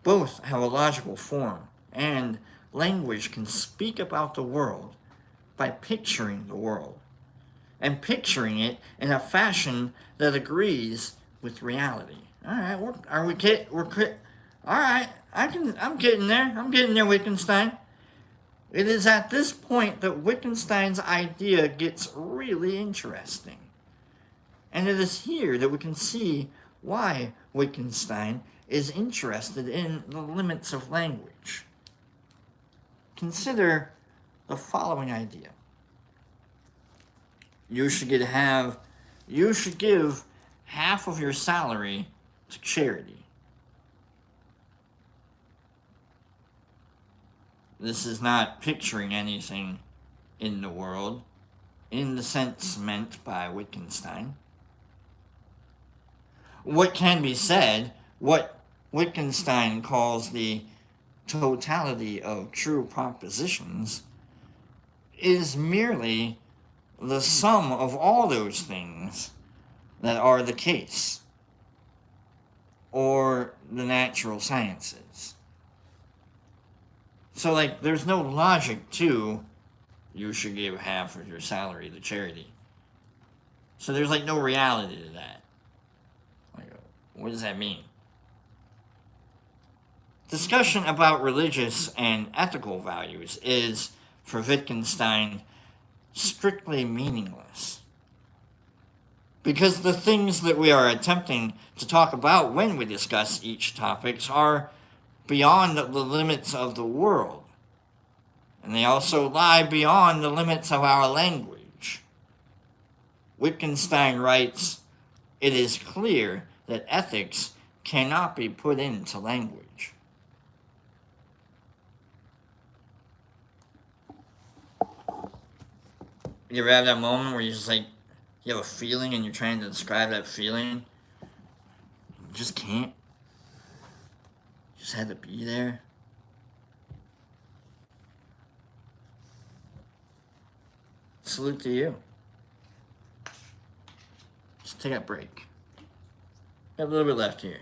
both have a logical form, and language can speak about the world by picturing the world, and picturing it in a fashion that agrees with reality. All right, all right, I'm getting there, Wittgenstein. It is at this point that Wittgenstein's idea gets really interesting. And it is here that we can see why Wittgenstein is interested in the limits of language. Consider the following idea. You should give half of your salary to charity. This is not picturing anything in the world in the sense meant by Wittgenstein. What can be said, what Wittgenstein calls the totality of true propositions, is merely the sum of all those things that are the case, or the natural sciences. So, there's no logic to, you should give half of your salary to charity. So there's, no reality to that. What does that mean? Discussion about religious and ethical values is, for Wittgenstein, strictly meaningless. Because the things that we are attempting to talk about when we discuss each topic are beyond the limits of the world. And they also lie beyond the limits of our language. Wittgenstein writes, "It is clear that ethics cannot be put into language." You ever have that moment where you have a feeling and you're trying to describe that feeling? You just can't. You just had to be there. Salute to you. Just take a break. Got a little bit left here.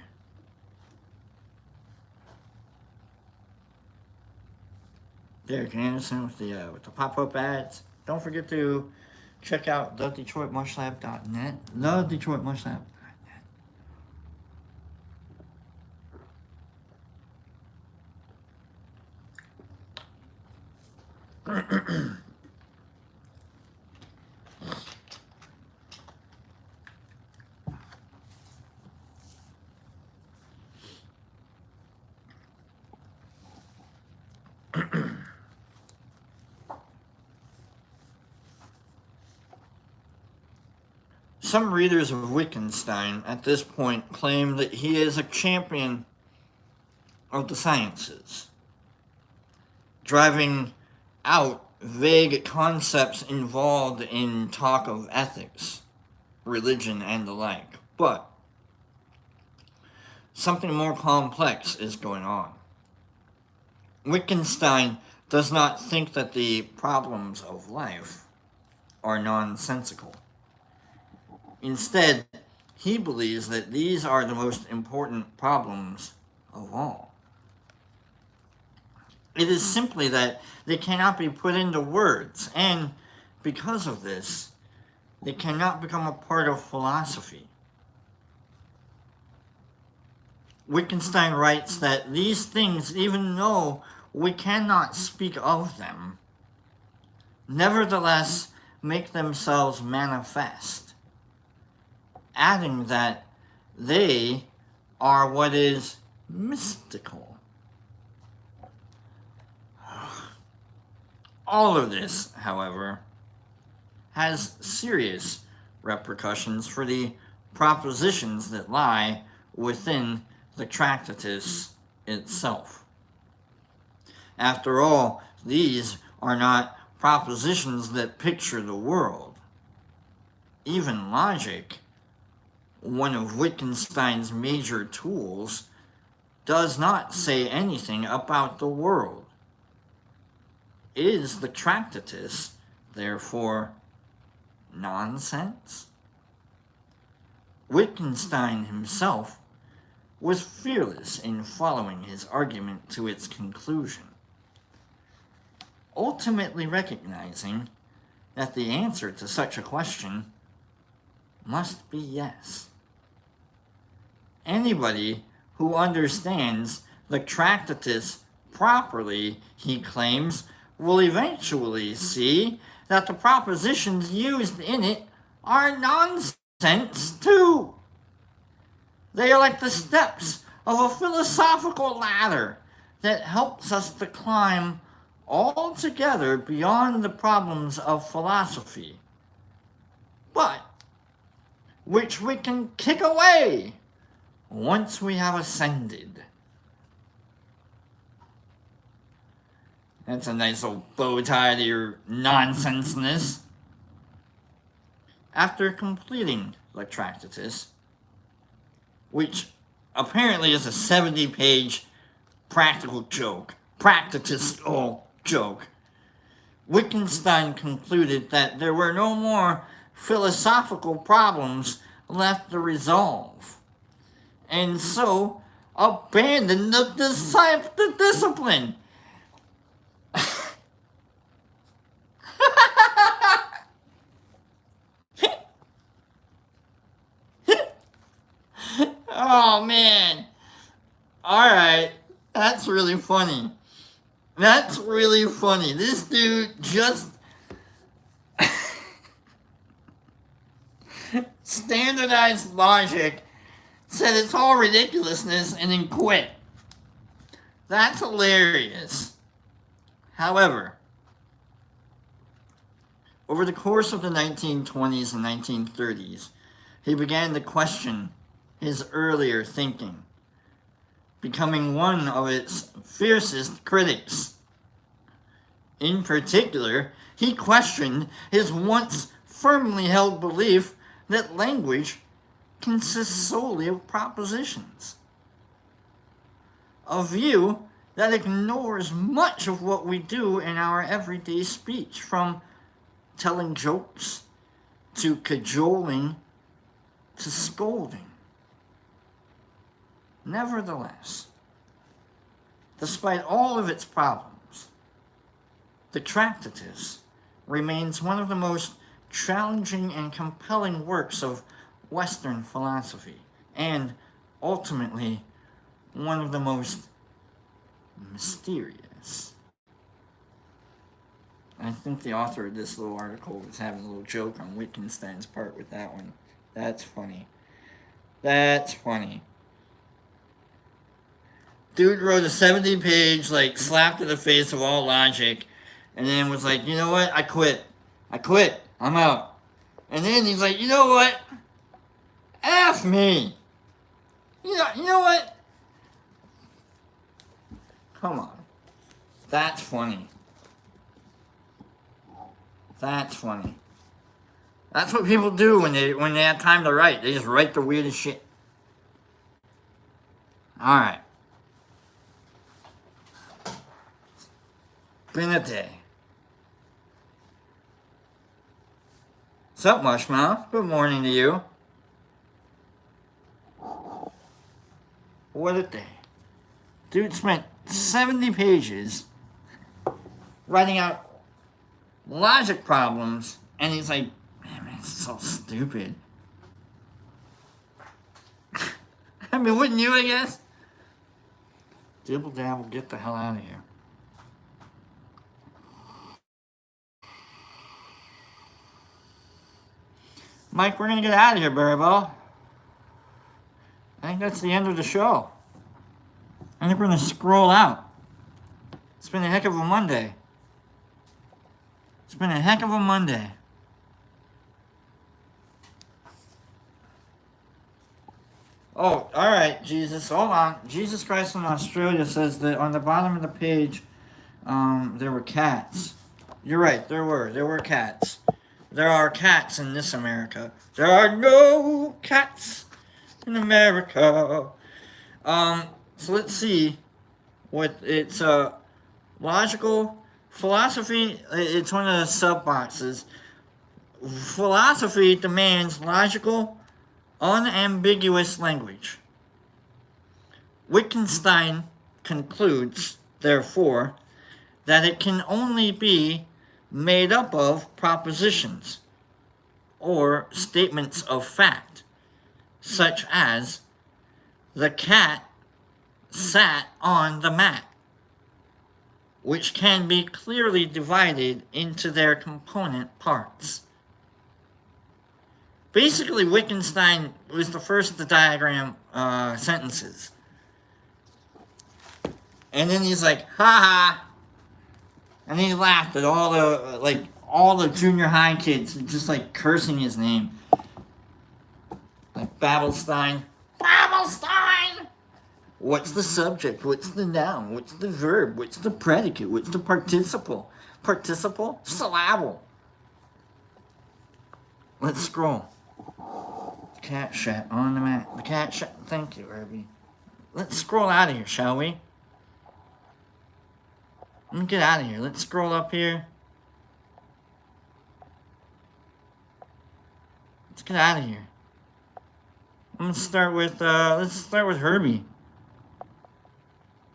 Derek Anderson with the pop-up ads. Don't forget to check out thedetroitmushlab.net. thedetroitmushlab.net. Some readers of Wittgenstein at this point claim that he is a champion of the sciences, driving out vague concepts involved in talk of ethics, religion, and the like. But something more complex is going on. Wittgenstein does not think that the problems of life are nonsensical. Instead, he believes that these are the most important problems of all. It is simply that they cannot be put into words, and because of this, they cannot become a part of philosophy. Wittgenstein writes that these things, even though we cannot speak of them, nevertheless make themselves manifest, adding that they are what is mystical. All of this, however, has serious repercussions for the propositions that lie within the Tractatus itself. After all, these are not propositions that picture the world. Even logic, one of Wittgenstein's major tools, does not say anything about the world. Is the Tractatus, therefore, nonsense? Wittgenstein himself was fearless in following his argument to its conclusion, ultimately recognizing that the answer to such a question must be yes. Anybody who understands the Tractatus properly, he claims, will eventually see that the propositions used in it are nonsense too. They are like the steps of a philosophical ladder that helps us to climb altogether beyond the problems of philosophy, but which we can kick away once we have ascended. That's a nice little bow tie to your nonsenseness. After completing the Tractatus, which apparently is a 70-page practical joke, practical joke, Wittgenstein concluded that there were no more philosophical problems left to resolve, and so abandoned the discipline. Oh man. Alright. That's really funny. That's really funny. This dude just standardized logic, said it's all ridiculousness, and then quit. That's hilarious. However, over the course of the 1920s and 1930s, he began to question his earlier thinking, becoming one of its fiercest critics. In particular, he questioned his once firmly held belief that language consists solely of propositions, a view that ignores much of what we do in our everyday speech, from telling jokes to cajoling to scolding. Nevertheless, despite all of its problems, the Tractatus remains one of the most challenging and compelling works of Western philosophy, and ultimately one of the most mysterious. I think the author of this little article was having a little joke on Wittgenstein's part with that one. That's funny. That's funny. Dude wrote a 70-page, slap to the face of all logic, and then was like, you know what? I quit. I'm out. And then he's like, you know what? F me. You know what? Come on. That's funny. That's funny. That's what people do when they have time to write. They just write the weirdest shit. Alright. Been a day. What's up, Mushmouth? Good morning to you. What a day. Dude spent 70 pages writing out logic problems, and he's like, man, it's so stupid. I mean, wouldn't you, I guess? Dibble dabble, get the hell out of here. Mike, we're going to get out of here, Barryball. I think that's the end of the show. I think we're going to scroll out. It's been a heck of a Monday. It's been a heck of a Monday. Oh, alright, Jesus. Hold on. Jesus Christ in Australia says that on the bottom of the page, there were cats. You're right, there were cats. There are cats in this America. There are no cats in America. So let's see what it's logical philosophy. It's one of the sub boxes. philosophy demands logical, unambiguous language. Wittgenstein concludes, therefore, that it can only be made up of propositions or statements of fact, such as the cat sat on the mat, which can be clearly divided into their component parts. Basically, Wittgenstein was the first to diagram sentences. And then he's like, ha ha. And he laughed at all the junior high kids just like cursing his name. Like Babelstein. Babelstein! What's the subject? What's the noun? What's the verb? What's the predicate? What's the participle? Participle? Syllable. Let's scroll. Cat shat on the mat. The cat shat. Thank you, Herbie. Let's scroll out of here, shall we? Let me get out of here. Let's scroll up here. Let's get out of here. I'm gonna start with let's start with Herbie.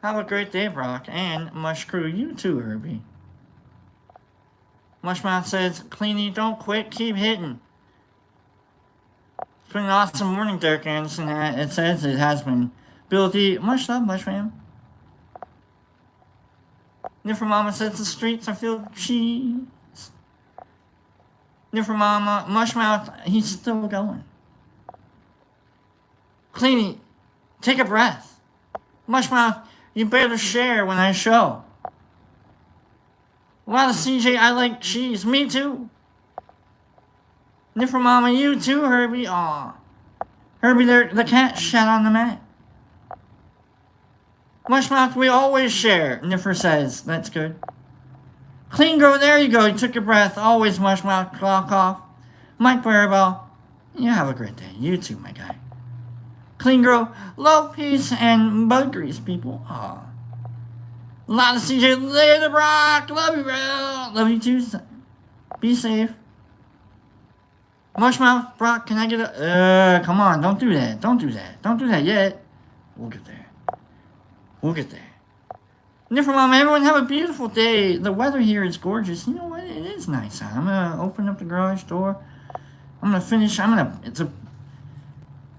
Have a great day, Brock, and Mush Crew. You too, Herbie. Mushmouth says, Cleany, don't quit, keep hitting. It's been an awesome morning, Derek Anderson. It says it has been. Bill D, much love, Mushram. Niffer Mama says the streets are filled with cheese. Niffer Mama, Mushmouth, he's still going. Cleany, take a breath. Mushmouth, you better share when I show. A lot of CJ, I like cheese. Me too. Niffer Mama, you too, Herbie. Aw. Herbie, the cat shat on the mat. Mushmouth, we always share, Niffer says. That's good. Clean Grow, there you go. You took a breath. Always Mushmouth, clock off. Mike Barabell, you have a great day. You too, my guy. Clean Grow, love, peace, and bug grease, people. Aw. A lot of CJ, later, Brock. Love you, bro. Love you too. Be safe. Mushmouth, Brock, can I get a... come on, don't do that. Don't do that. Don't do that yet. We'll get there. We'll get there. Niffer Mom, everyone have a beautiful day. The weather here is gorgeous. You know what? It is nice out. I'm going to open up the garage door. I'm going to finish. I'm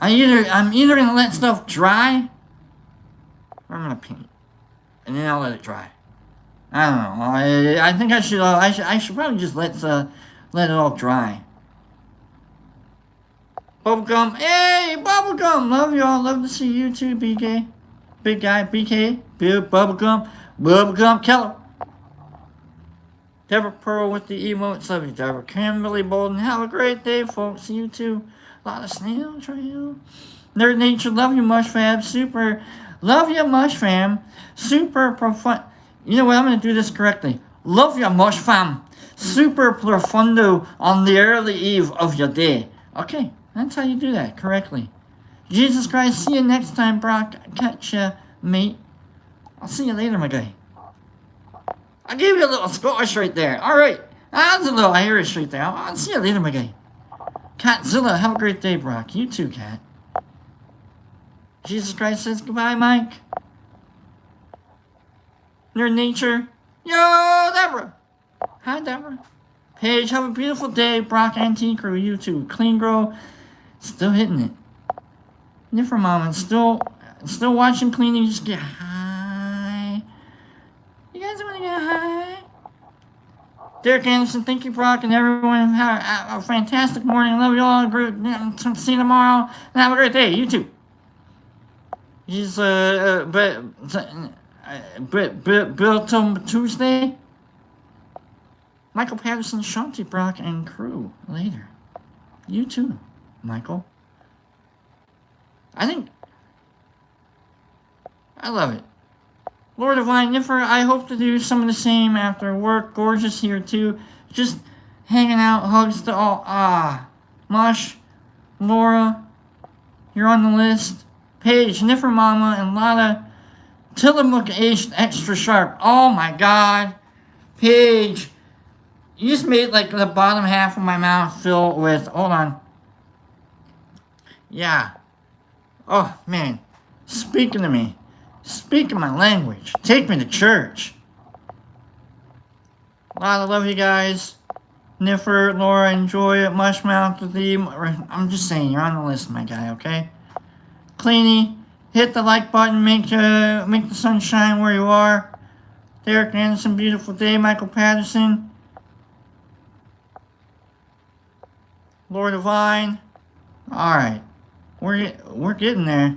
either going to let stuff dry or I'm going to paint. And then I'll let it dry. I don't know. I think I should probably just let it all dry. Bubblegum. Hey, Bubblegum. Love y'all. Love to see you too, BK. Big guy, BK. Big Bubblegum. Bubblegum Keller. Deborah Pearl with the emotes. Love you, Deborah. Kimberly Bolden. Have a great day, folks. See you too. A lot of snail trail. Nerd Nature. Love you, Mush Fam. Super. Love you, Mush Fam. Super profound. You know what? I'm going to do this correctly. Love you, Mush Fam. Super profundo on the early eve of your day. Okay. That's how you do that correctly. Jesus Christ, see you next time, Brock. Catch ya, mate. I'll see you later, my guy. I gave you a little Scottish right there. Alright. That's a little Irish right there. I'll see you later, my guy. Catzilla, have a great day, Brock. You too, Cat. Jesus Christ says goodbye, Mike. Nerd Nature. Yo, Deborah. Hi, Deborah. Paige, have a beautiful day. Brock and T-Crew, you too. Clean Grow. Still hitting it. Niffer Mama, still watching Cleaning. Just get high. You guys want to get high? Derek Anderson, thank you, Brock, and everyone. Have a fantastic morning. Love you all. See you tomorrow. And have a great day. You too. He's Bill till Tuesday. Michael Patterson, Shanti, Brock, and crew later. You too, Michael. I love it. Lord Divine Niffer, I hope to do some of the same after work. Gorgeous here too. Just hanging out, hugs to all. Mush, Laura, you're on the list. Paige, Niffer Mama, and Lotta. Tillamook aged extra sharp. Oh my god. Paige, You just made like the bottom half of my mouth fill with, hold on. Yeah. Oh, man. Speaking to me. Speaking my language. Take me to church. A lot of love you guys. Niffer, Laura, enjoy it. Mushmouth, I'm just saying, you're on the list, my guy, okay? Cleany, hit the like button. Make the sun shine where you are. Derek Anderson, beautiful day. Michael Patterson. Lord Divine. Alright. We're getting there.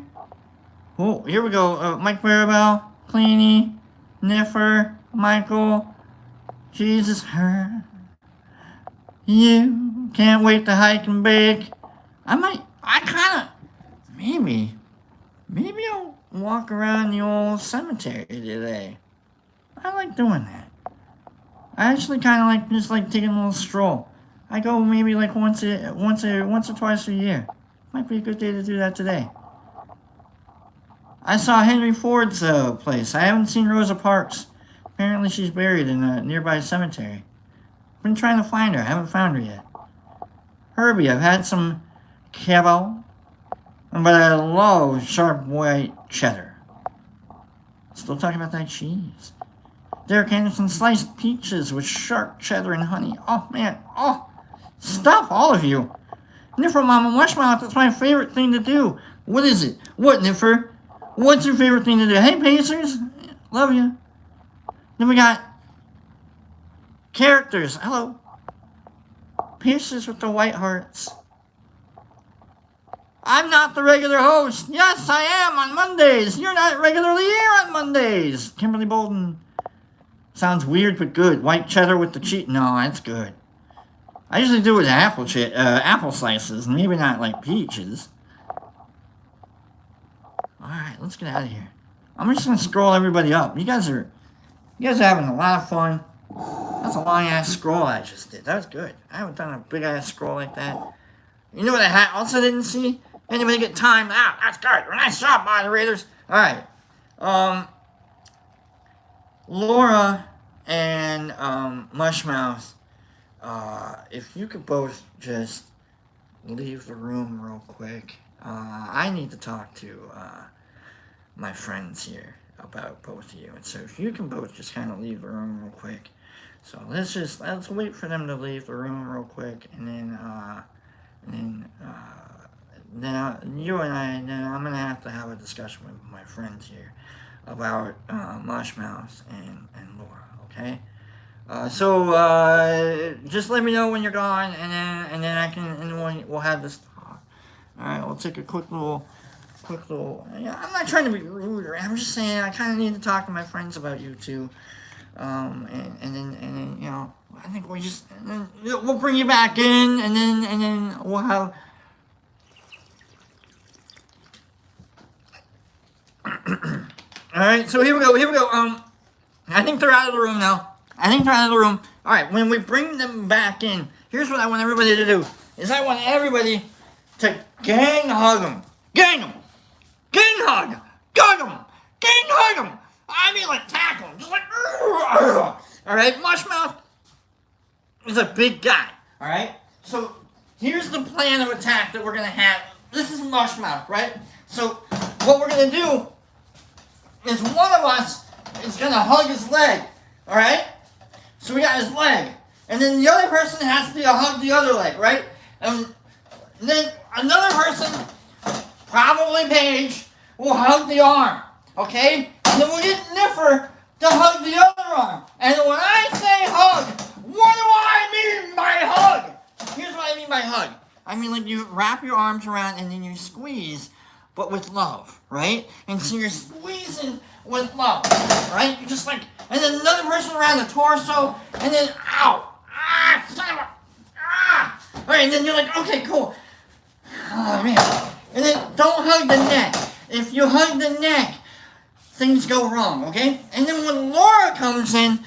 Oh, here we go. Mike Maribel, Cleany, Niffer, Michael, Jesus, her. You can't wait to hike and bake. Maybe I'll walk around the old cemetery today. I like doing that. I actually kind of like just like taking a little stroll. I go maybe like once or twice a year. Might be a good day to do that today. I saw Henry Ford's place. I haven't seen Rosa Parks. Apparently she's buried in a nearby cemetery. Been trying to find her. I haven't found her yet. Herbie, I've had some kebab, but I love sharp white cheddar. Still talking about that cheese. Derek Anderson, sliced peaches with sharp cheddar and honey. Oh, man. Oh, stop, all of you. Niffer Mama Mushmouth, that's my favorite thing to do. What is it? What, Niffer? What's your favorite thing to do? Hey, Pacers. Love you. Then we got characters. Hello. Pacers with the white hearts. I'm not the regular host. Yes, I am on Mondays. You're not regularly here on Mondays. Kimberly Bolden. Sounds weird but good. White cheddar with the cheese. No, that's good. I usually do it with apple slices, maybe not like peaches. Alright, let's get out of here. I'm just gonna scroll everybody up. You guys are having a lot of fun. That's a long ass scroll I just did. That was good. I haven't done a big ass scroll like that. You know what I also didn't see? Anybody get timed out? That's good. Nice job, moderators. Alright. Laura and Mushmouth, if you could both just leave the room real quick. I need to talk to my friends here about both of you. And so if you can both just kind of leave the room real quick. So let's wait for them to leave the room real quick, and then you and I, then I'm gonna have to have a discussion with my friends here about Mushmouth and Laura. Okay. So just let me know when you're gone, and then we'll have this talk. All right, we'll take a quick little. Yeah, I'm not trying to be rude, I'm just saying I kind of need to talk to my friends about you too. And then you know, I think we'll bring you back in, and then we'll have. All right, so here we go. I think they're out of the room now. All right, when we bring them back in, here's what I want everybody to do. I want everybody to gang hug them. Gang hug them. I mean, like, tackle them. Just like, all right, Mushmouth is a big guy, all right? So here's the plan of attack that we're going to have. This is Mushmouth, right? So what we're going to do is one of us is going to hug his leg, all right? So we got his leg. And then the other person has to hug the other leg, right? And then another person, probably Paige, will hug the arm, okay? And then we'll get Niffer to hug the other arm. And when I say hug, what do I mean by hug? Here's what I mean by hug. I mean, like, you wrap your arms around and then you squeeze, but with love, right? And so you're squeezing with love, right? You're just like, and then another person around the torso, and then, ow, son of a, all right, and then you're like, okay, cool. Oh, man. And then don't hug the neck. If you hug the neck, things go wrong, okay? And then when Laura comes in,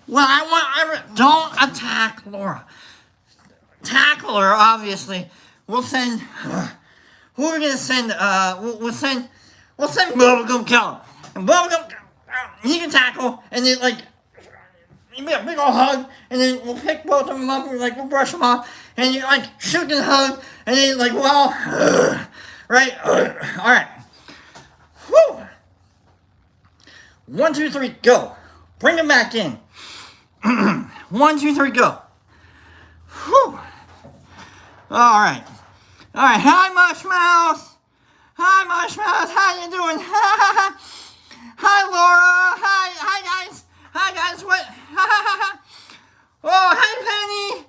don't attack Laura. Tackle her, obviously. We'll send, who are we gonna send? We'll send Bubblegum Keller. And Bubblegum, he can tackle, and then, like, give me a big old hug, and then we'll pick both of them up, and like we'll brush them off, and you like shoot and hug, and then like, well, right? All right. Whew. 1, 2, 3, go. Bring them back in. 1, 2, 3, go. Whew. All right. All right. Hi, Mushmouth. Hi, Mushmouth. How you doing? Hi, Laura. Hi, guys. Hi, guys. What? Oh, hi, Penny.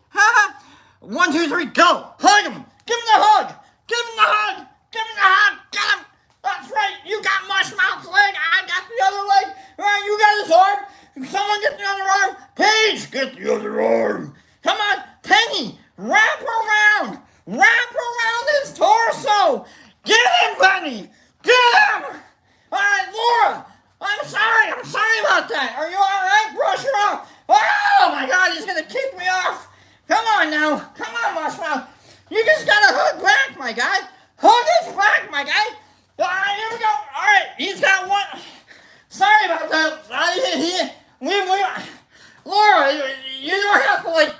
1, 2, 3, go. Hug him. Give him the hug. Give him the hug. Give him the hug. Get him. That's right. You got Mushmouth's leg. I got the other leg. All right, you got his arm. Someone get the other arm. Paige, get the other arm. Come on, Penny. Wrap around. Wrap around his torso. Get him, Penny. Get him. All right, Laura. I'm sorry about that. Are you all right? Brush her off. Oh, my God, he's going to kick me off. Come on now. Come on, Mushmouth. You just got to hug back, my guy. Hug his back, my guy. All right, here we go. All right, he's got one. Sorry about that. Laura, you don't have to, like,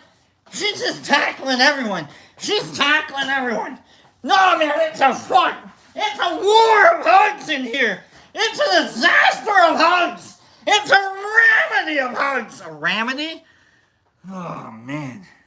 she's just tackling everyone. She's tackling everyone. No, man, it's a fight. It's a war of hugs in here. It's a disaster of hugs. It's a remedy of hugs. A remedy? Oh, man.